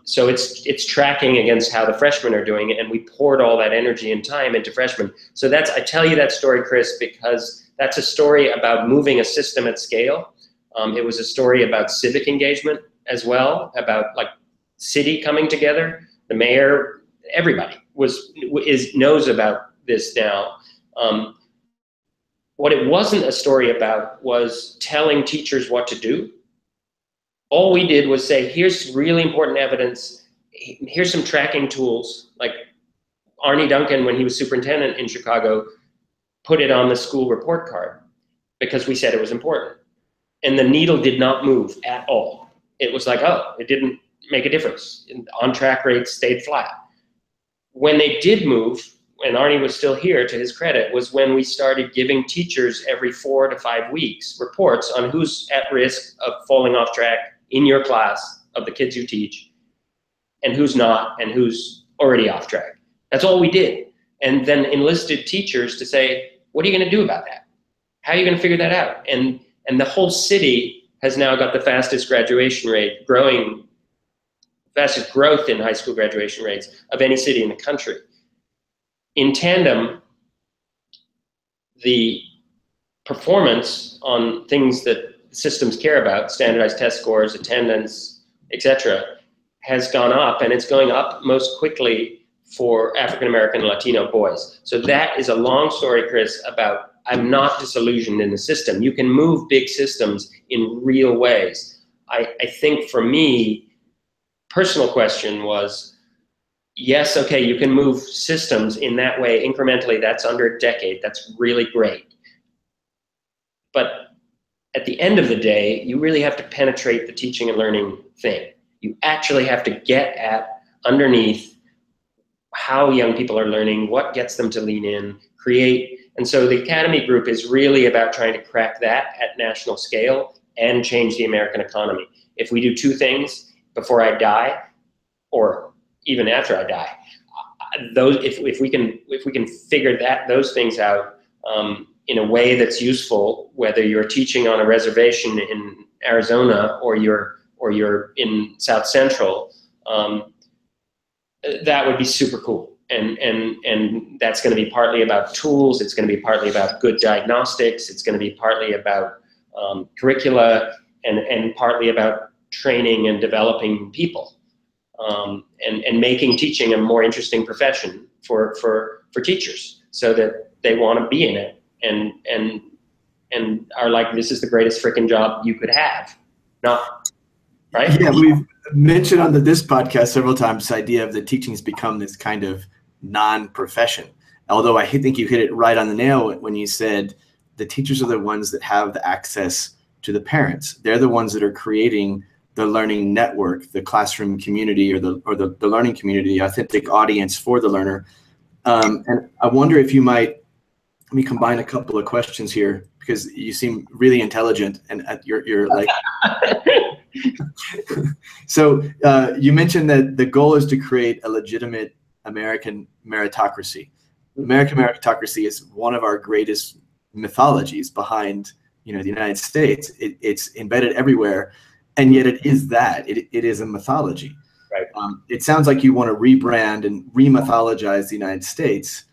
So it's tracking against how the freshmen are doing, and we poured all that energy and time into freshmen. So I tell you that story, Chris, because that's a story about moving a system at scale. It was a story about civic engagement as well, about like city coming together. The mayor, everybody knows about this now. What it wasn't a story about was telling teachers what to do. All we did was say, here's really important evidence. Here's some tracking tools. Like Arnie Duncan, when he was superintendent in Chicago, put it on the school report card because we said it was important. And the needle did not move at all. It was like, oh, it didn't make a difference. On track rates stayed flat. When they did move, when Arnie was still here, to his credit, was when we started giving teachers every 4 to 5 weeks reports on who's at risk of falling off track in your class of the kids you teach, and who's not, and who's already off track. That's all we did. And then enlisted teachers to say, what are you going to do about that? How are you going to figure that out? And the whole city has now got the fastest graduation rate, fastest growth in high school graduation rates of any city in the country. In tandem, the performance on things that systems care about, standardized test scores, attendance, etc., has gone up, and it's going up most quickly for African American and Latino boys. So that is a long story, Chris, about I'm not disillusioned in the system. You can move big systems in real ways. I think for me, personal question was, yes, okay, you can move systems in that way incrementally. That's under a decade. That's really great. But at the end of the day, you really have to penetrate the teaching and learning thing. You actually have to get at underneath how young people are learning, what gets them to lean in, create. And so the Academy Group is really about trying to crack that at national scale and change the American economy. If we do two things before I die, or even after I die, if we can figure those things out in a way that's useful, whether you're teaching on a reservation in Arizona or you're in South Central, that would be super cool. And that's going to be partly about tools. It's going to be partly about good diagnostics. It's going to be partly about curricula, and partly about training and developing people, and making teaching a more interesting profession for teachers, so that they want to be in it and are like, this is the greatest freaking job you could have. Not right? Yeah, we've mentioned on this podcast several times the idea of the teaching's become this kind of non-profession. Although I think you hit it right on the nail when you said the teachers are the ones that have the access to the parents. They're the ones that are creating the learning network, the classroom community, or the learning community, the authentic audience for the learner. And I wonder if you might, let me combine a couple of questions here, because you seem really intelligent, and you're like, so you mentioned that the goal is to create a legitimate American meritocracy. American meritocracy is one of our greatest mythologies behind, the United States. It's embedded everywhere, and yet it is that. It is a mythology. Right. It sounds like you want to rebrand and re-mythologize the United States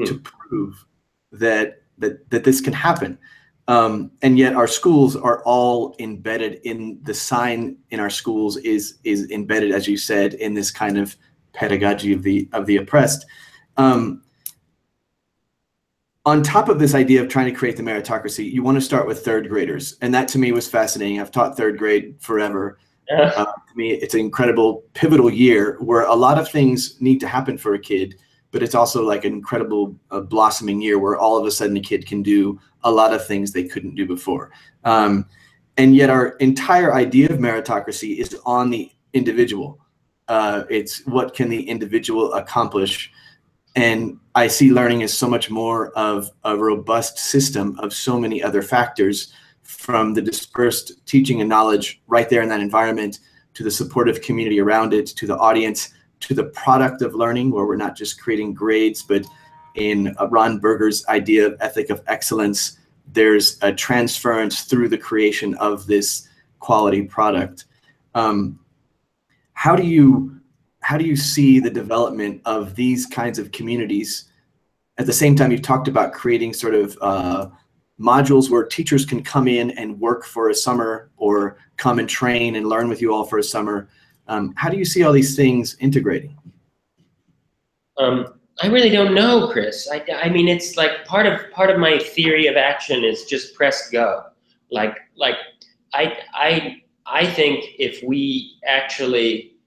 to prove that this can happen. And yet our schools are all embedded in the sign in our schools is embedded, as you said, in this kind of pedagogy of the oppressed. On top of this idea of trying to create the meritocracy, you want to start with third graders. And that to me was fascinating. I've taught third grade forever. To me, it's an incredible pivotal year where a lot of things need to happen for a kid, but it's also like an incredible blossoming year where all of a sudden a kid can do a lot of things they couldn't do before. And yet our entire idea of meritocracy is on the individual. It's what can the individual accomplish. And I see learning as so much more of a robust system of so many other factors, from the dispersed teaching and knowledge right there in that environment, to the supportive community around it, to the audience, to the product of learning, where we're not just creating grades, but in Ron Berger's idea of ethic of excellence, there's a transference through the creation of this quality product. How do you see the development of these kinds of communities? At the same time, you've talked about creating sort of modules where teachers can come in and work for a summer, or come and train and learn with you all for a summer. How do you see all these things integrating? I really don't know, Chris. I mean, it's like part of my theory of action is just press go. Like I think if we actually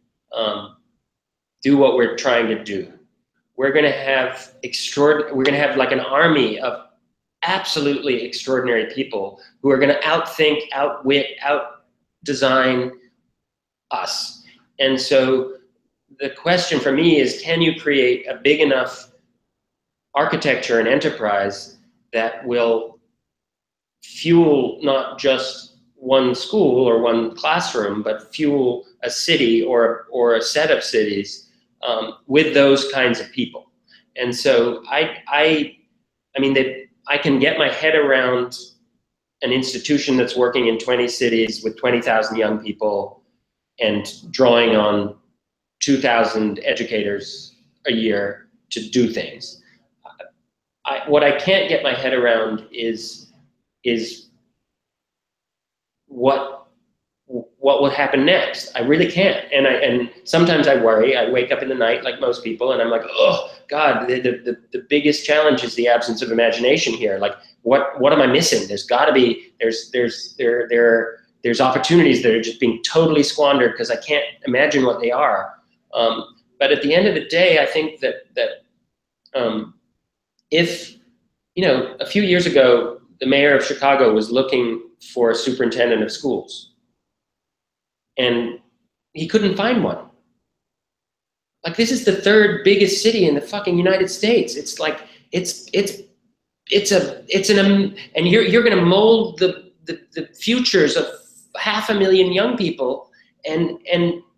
do what we're trying to do, we're going to have like an army of absolutely extraordinary people who are going to outthink, outwit, outdesign us. And so the question for me is, can you create a big enough architecture and enterprise that will fuel not just one school or one classroom, but fuel a city or a set of cities with those kinds of people. And so I mean, I can get my head around an institution that's working in 20 cities with 20,000 young people and drawing on 2,000 educators a year to do things. What I can't get my head around is what will happen next. I really can't. And sometimes I worry. I wake up in the night like most people, and I'm like, oh God, the biggest challenge is the absence of imagination here. Like, what am I missing? There's got to be there's opportunities that are just being totally squandered because I can't imagine what they are. But at the end of the day, I think that if, a few years ago, the mayor of Chicago was looking for a superintendent of schools, and he couldn't find one. Like, this is the third biggest city in the fucking United States. It's like, and you're going to mold the futures of 500,000 young people, and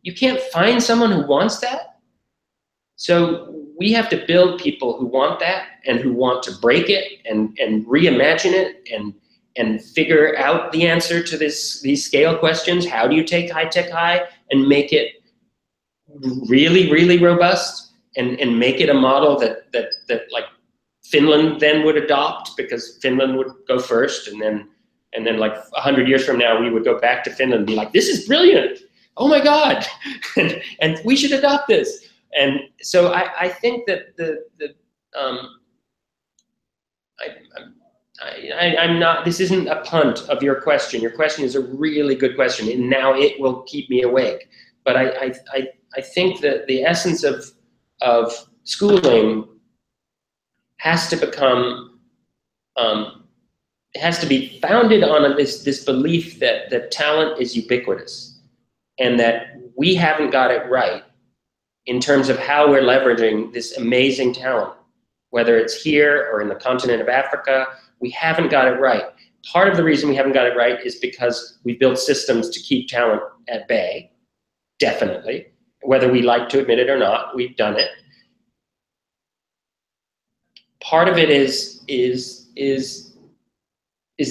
you can't find someone who wants that. So we have to build people who want that and who want to break it and reimagine it and figure out the answer to these scale questions. How do you take high tech high and make it really, really robust and make it a model that like Finland then would adopt, because Finland would go first, and then like 100 years from now we would go back to Finland and be like, this is brilliant, oh my God, and we should adopt this. And so I think that I'm not, this isn't a punt of your question. Your question is a really good question, and now it will keep me awake. But I think that the essence of schooling has to become, it has to be founded on this belief that talent is ubiquitous, and that we haven't got it right in terms of how we're leveraging this amazing talent, whether it's here or in the continent of Africa. We haven't got it right. Part of the reason we haven't got it right is because we built systems to keep talent at bay, definitely. Whether we like to admit it or not, we've done it. Part of it is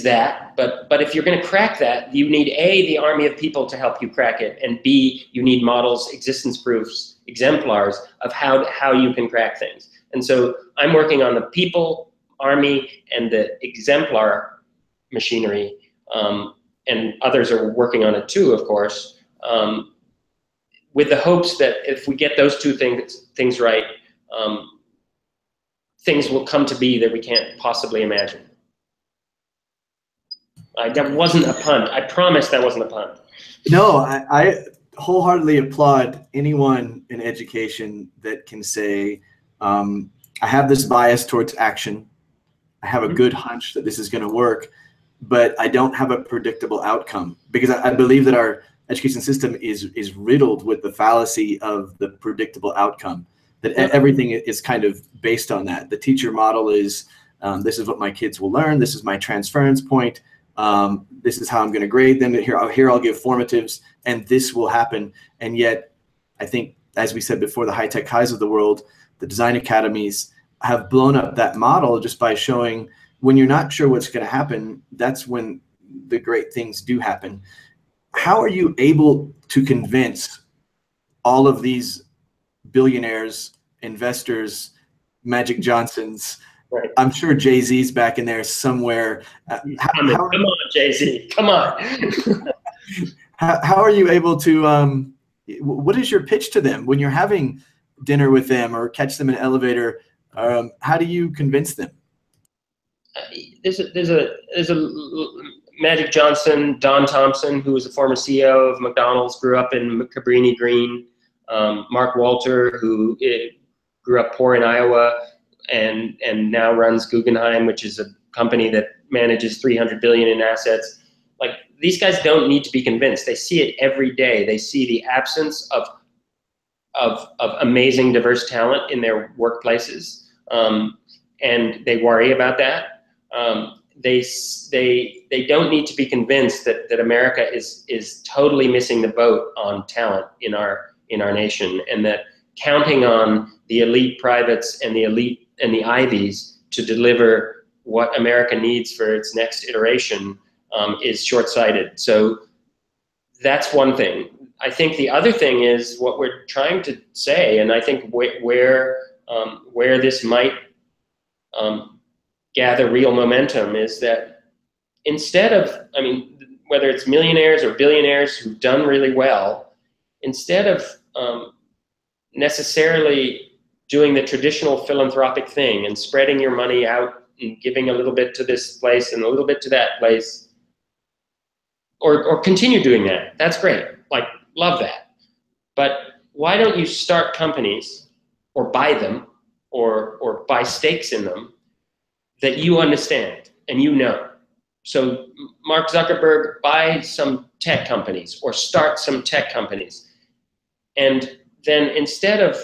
that, but if you're going to crack that, you need A, the army of people to help you crack it, and B, you need models, existence proofs, exemplars of how you can crack things. And so I'm working on the people army and the exemplar machinery, and others are working on it too, of course, with the hopes that if we get those two things right, things will come to be that we can't possibly imagine. That wasn't a punt. I promise that wasn't a punt. No, I wholeheartedly applaud anyone in education that can say, I have this bias towards action. I have a good hunch that this is going to work, but I don't have a predictable outcome, because I believe that our education system is riddled with the fallacy of the predictable outcome, that everything is kind of based on that. The teacher model is, this is what my kids will learn. This is my transference point. This is how I'm going to grade them. Here I'll give formatives, and this will happen. And yet, I think, as we said before, the high-tech highs of the world, the design academies have blown up that model just by showing when you're not sure what's going to happen, that's when the great things do happen. How are you able to convince all of these billionaires, investors, Magic Johnsons? Right. I'm sure Jay-Z's back in there somewhere. Come on, Jay-Z, come on. How are you able to, what is your pitch to them when you're having dinner with them or catch them in an elevator? How do you convince them? There's a Magic Johnson, Don Thompson, who was a former CEO of McDonald's, grew up in Cabrini Green. Mark Walter, who grew up poor in Iowa, and now runs Guggenheim, which is a company that manages $300 billion in assets. Like, these guys don't need to be convinced. They see it every day. They see the absence of amazing diverse talent in their workplaces. and they worry about that. They don't need to be convinced that America is totally missing the boat on talent in our nation, and that counting on the elite privates and the elite and the Ivies to deliver what America needs for its next iteration is short-sighted. So that's one thing. I think the other thing is what we're trying to say, and I think where this might gather real momentum is that instead of, I mean, whether it's millionaires or billionaires who've done really well, instead of necessarily doing the traditional philanthropic thing and spreading your money out and giving a little bit to this place and a little bit to that place, or continue doing that. That's great. Like, love that. But why don't you start companies or buy them or buy stakes in them that you understand and you know? So Mark Zuckerberg, buy some tech companies or start some tech companies. And then instead of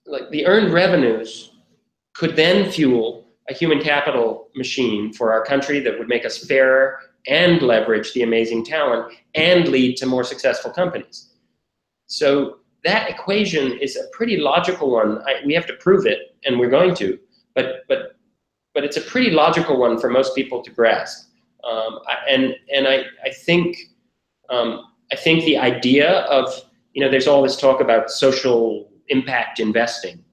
like the earned revenues could then fuel a human capital machine for our country that would make us fairer and leverage the amazing talent and lead to more successful companies. So that equation is a pretty logical one. We have to prove it, and we're going to, but it's a pretty logical one for most people to grasp. I think the idea of, there's all this talk about social impact investing,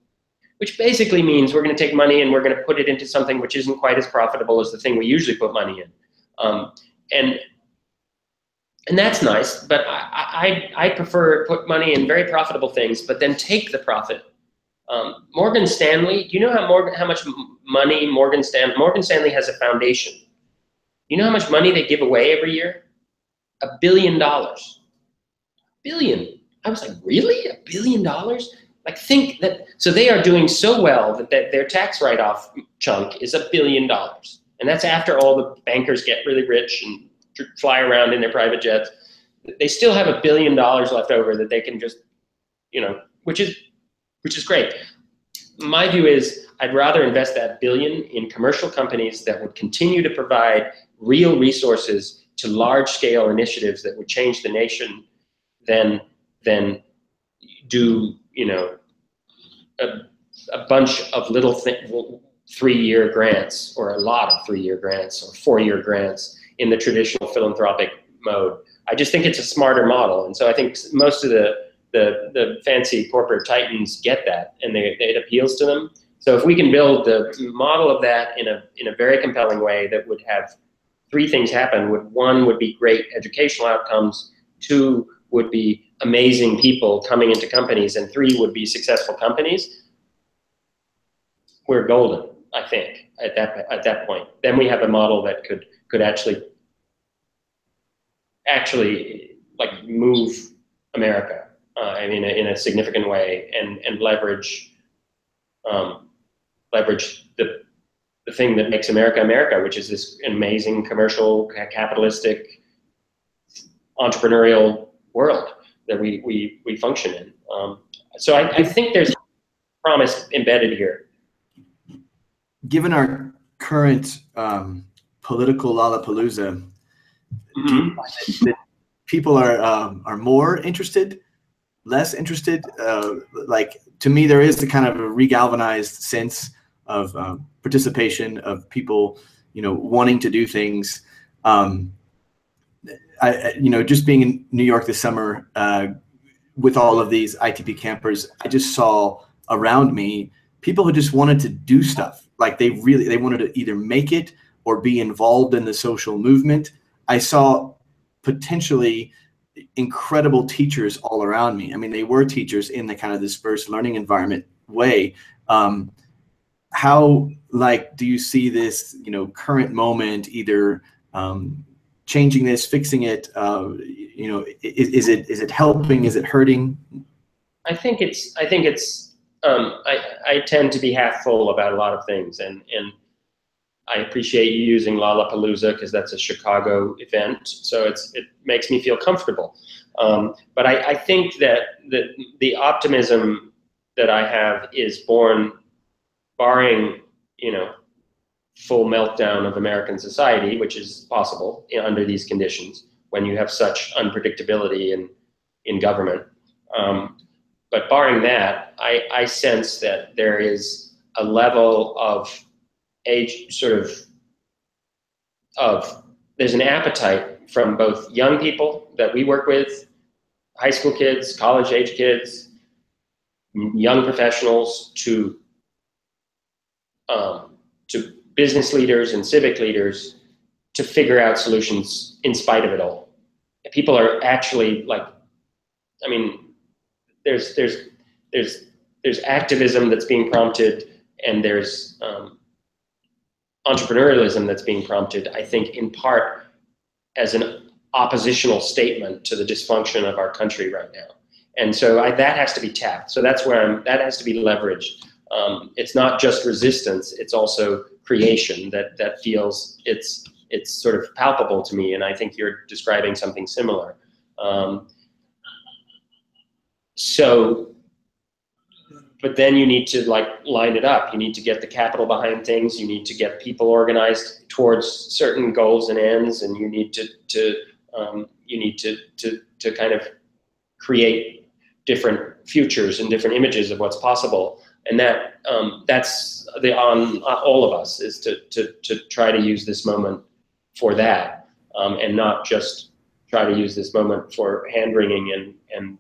which basically means we're going to take money and we're going to put it into something which isn't quite as profitable as the thing we usually put money in. And that's nice, but I prefer put money in very profitable things, but then take the profit. Morgan Stanley, do you know how much money Morgan Stanley has a foundation? You know how much money they give away every year? $1 billion. Billion. I was like, really? $1 billion? Like, think that, so they are doing so well that their tax write-off chunk is $1 billion. And that's after all the bankers get really rich and fly around in their private jets. They still have $1 billion left over that they can just, which is great. My view is I'd rather invest that billion in commercial companies that would continue to provide real resources to large-scale initiatives that would change the nation than do, a bunch of little 3-year grants, or a lot of 3-year grants, or 4-year grants in the traditional philanthropic mode. I just think it's a smarter model. And so I think most of the fancy corporate titans get that, and it appeals to them. So if we can build the model of that in a very compelling way that would have 3 things happen, one would be great educational outcomes, 2 would be amazing people coming into companies, and 3 would be successful companies, we're golden, I think, at that point. Then we have a model that could actually like move America in a significant way, and leverage the thing that makes America America, which is this amazing commercial, capitalistic, entrepreneurial world that we function in. So I think there's promise embedded here. Given our current political lollapalooza, Mm-hmm. do you find that people are more interested, less interested? Like, to me, there is a kind of a regalvanized sense of participation, of people, wanting to do things. Just being in New York this summer with all of these ITP campers, I just saw around me people who just wanted to do stuff. Like, they wanted to either make it or be involved in the social movement. I saw potentially incredible teachers all around me. I mean, they were teachers in the kind of dispersed learning environment way. How, do you see this, current moment either changing this, fixing it? Is it helping? Is it hurting? I tend to be half full about a lot of things, and I appreciate you using Lollapalooza because that's a Chicago event, so it makes me feel comfortable. But I think that the optimism that I have is born barring, full meltdown of American society, which is possible under these conditions when you have such unpredictability in government. But barring that, I sense that there is a level of there's an appetite from both young people that we work with, high school kids, college age kids, young professionals, to business leaders and civic leaders to figure out solutions in spite of it all. People are actually there's activism that's being prompted, and there's entrepreneurialism that's being prompted, I think, in part as an oppositional statement to the dysfunction of our country right now. And so that has to be tapped. So that's where that has to be leveraged. It's not just resistance, it's also creation that feels it's sort of palpable to me. And I think you're describing something similar. But then you need to line it up. You need to get the capital behind things. You need to get people organized towards certain goals and ends, and you need to kind of create different futures and different images of what's possible. And that's on all of us, is to try to use this moment for that, and not just try to use this moment for hand wringing and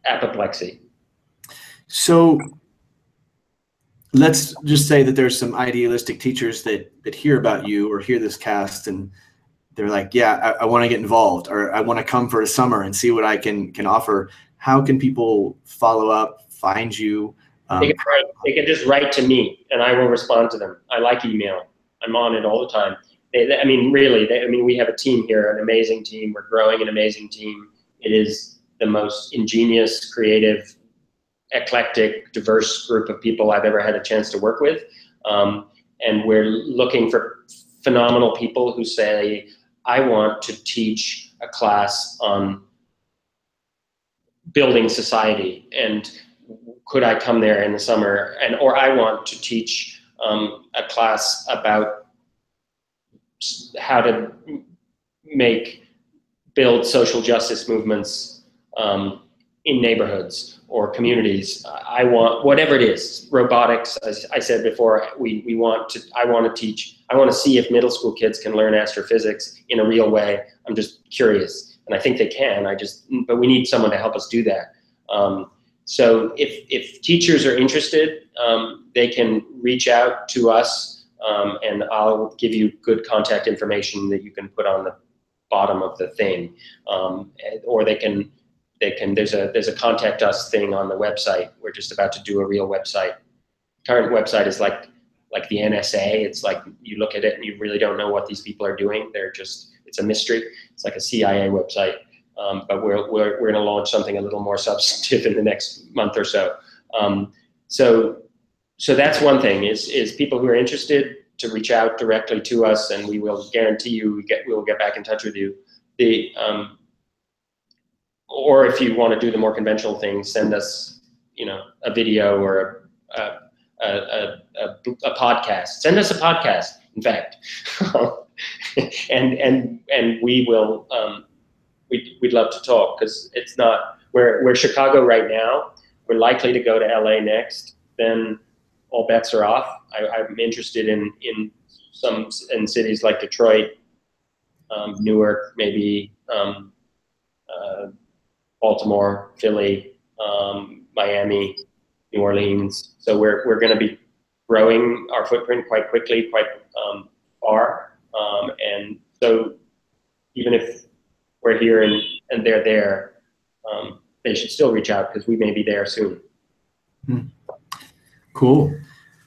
apoplexy. So let's just say that there's some idealistic teachers that hear about you or hear this cast, and they're like, yeah, I want to get involved, or I want to come for a summer and see what I can offer. How can people follow up, find you? They can just write to me and I will respond to them. I like email. I'm on it all the time. We have a team here, an amazing team. We're growing an amazing team. It is the most ingenious, creative, eclectic, diverse group of people I've ever had a chance to work with. And we're looking for phenomenal people who say, I want to teach a class on building society, and could I come there in the summer? Or I want to teach a class about how to build social justice movements in neighborhoods or communities. I want, whatever it is, robotics, as I said before, I want to teach. I want to see if middle school kids can learn astrophysics in a real way. I'm just curious, and I think they can. But we need someone to help us do that. So if teachers are interested, they can reach out to us, and I'll give you good contact information that you can put on the bottom of the thing, or they can. There's a contact us thing on the website. We're just about to do a real website. Current website is like the NSA. It's like you look at it and you really don't know what these people are doing. It's a mystery. It's like a CIA website. But we're going to launch something a little more substantive in the next month or so. So that's one thing, is people who are interested to reach out directly to us, and we will guarantee you we will get back in touch with you. Or if you want to do the more conventional thing, send us, a video or a podcast. Send us a podcast, in fact, and we will. We'd love to talk, because it's not, we're Chicago right now. We're likely to go to LA next. Then all bets are off. I'm interested in cities like Detroit, Newark, maybe. Baltimore, Philly, Miami, New Orleans. So we're going to be growing our footprint quite quickly, quite far. And so even if we're here and they're there, they should still reach out, because we may be there soon. Cool.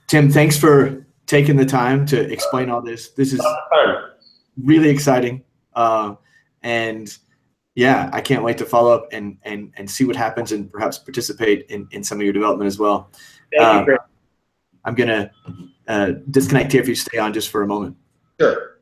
Tim, thanks for taking the time to explain all this. This is really exciting. And yeah, I can't wait to follow up and see what happens, and perhaps participate in some of your development as well. Thank you, Chris. I'm going to disconnect here if you stay on just for a moment. Sure.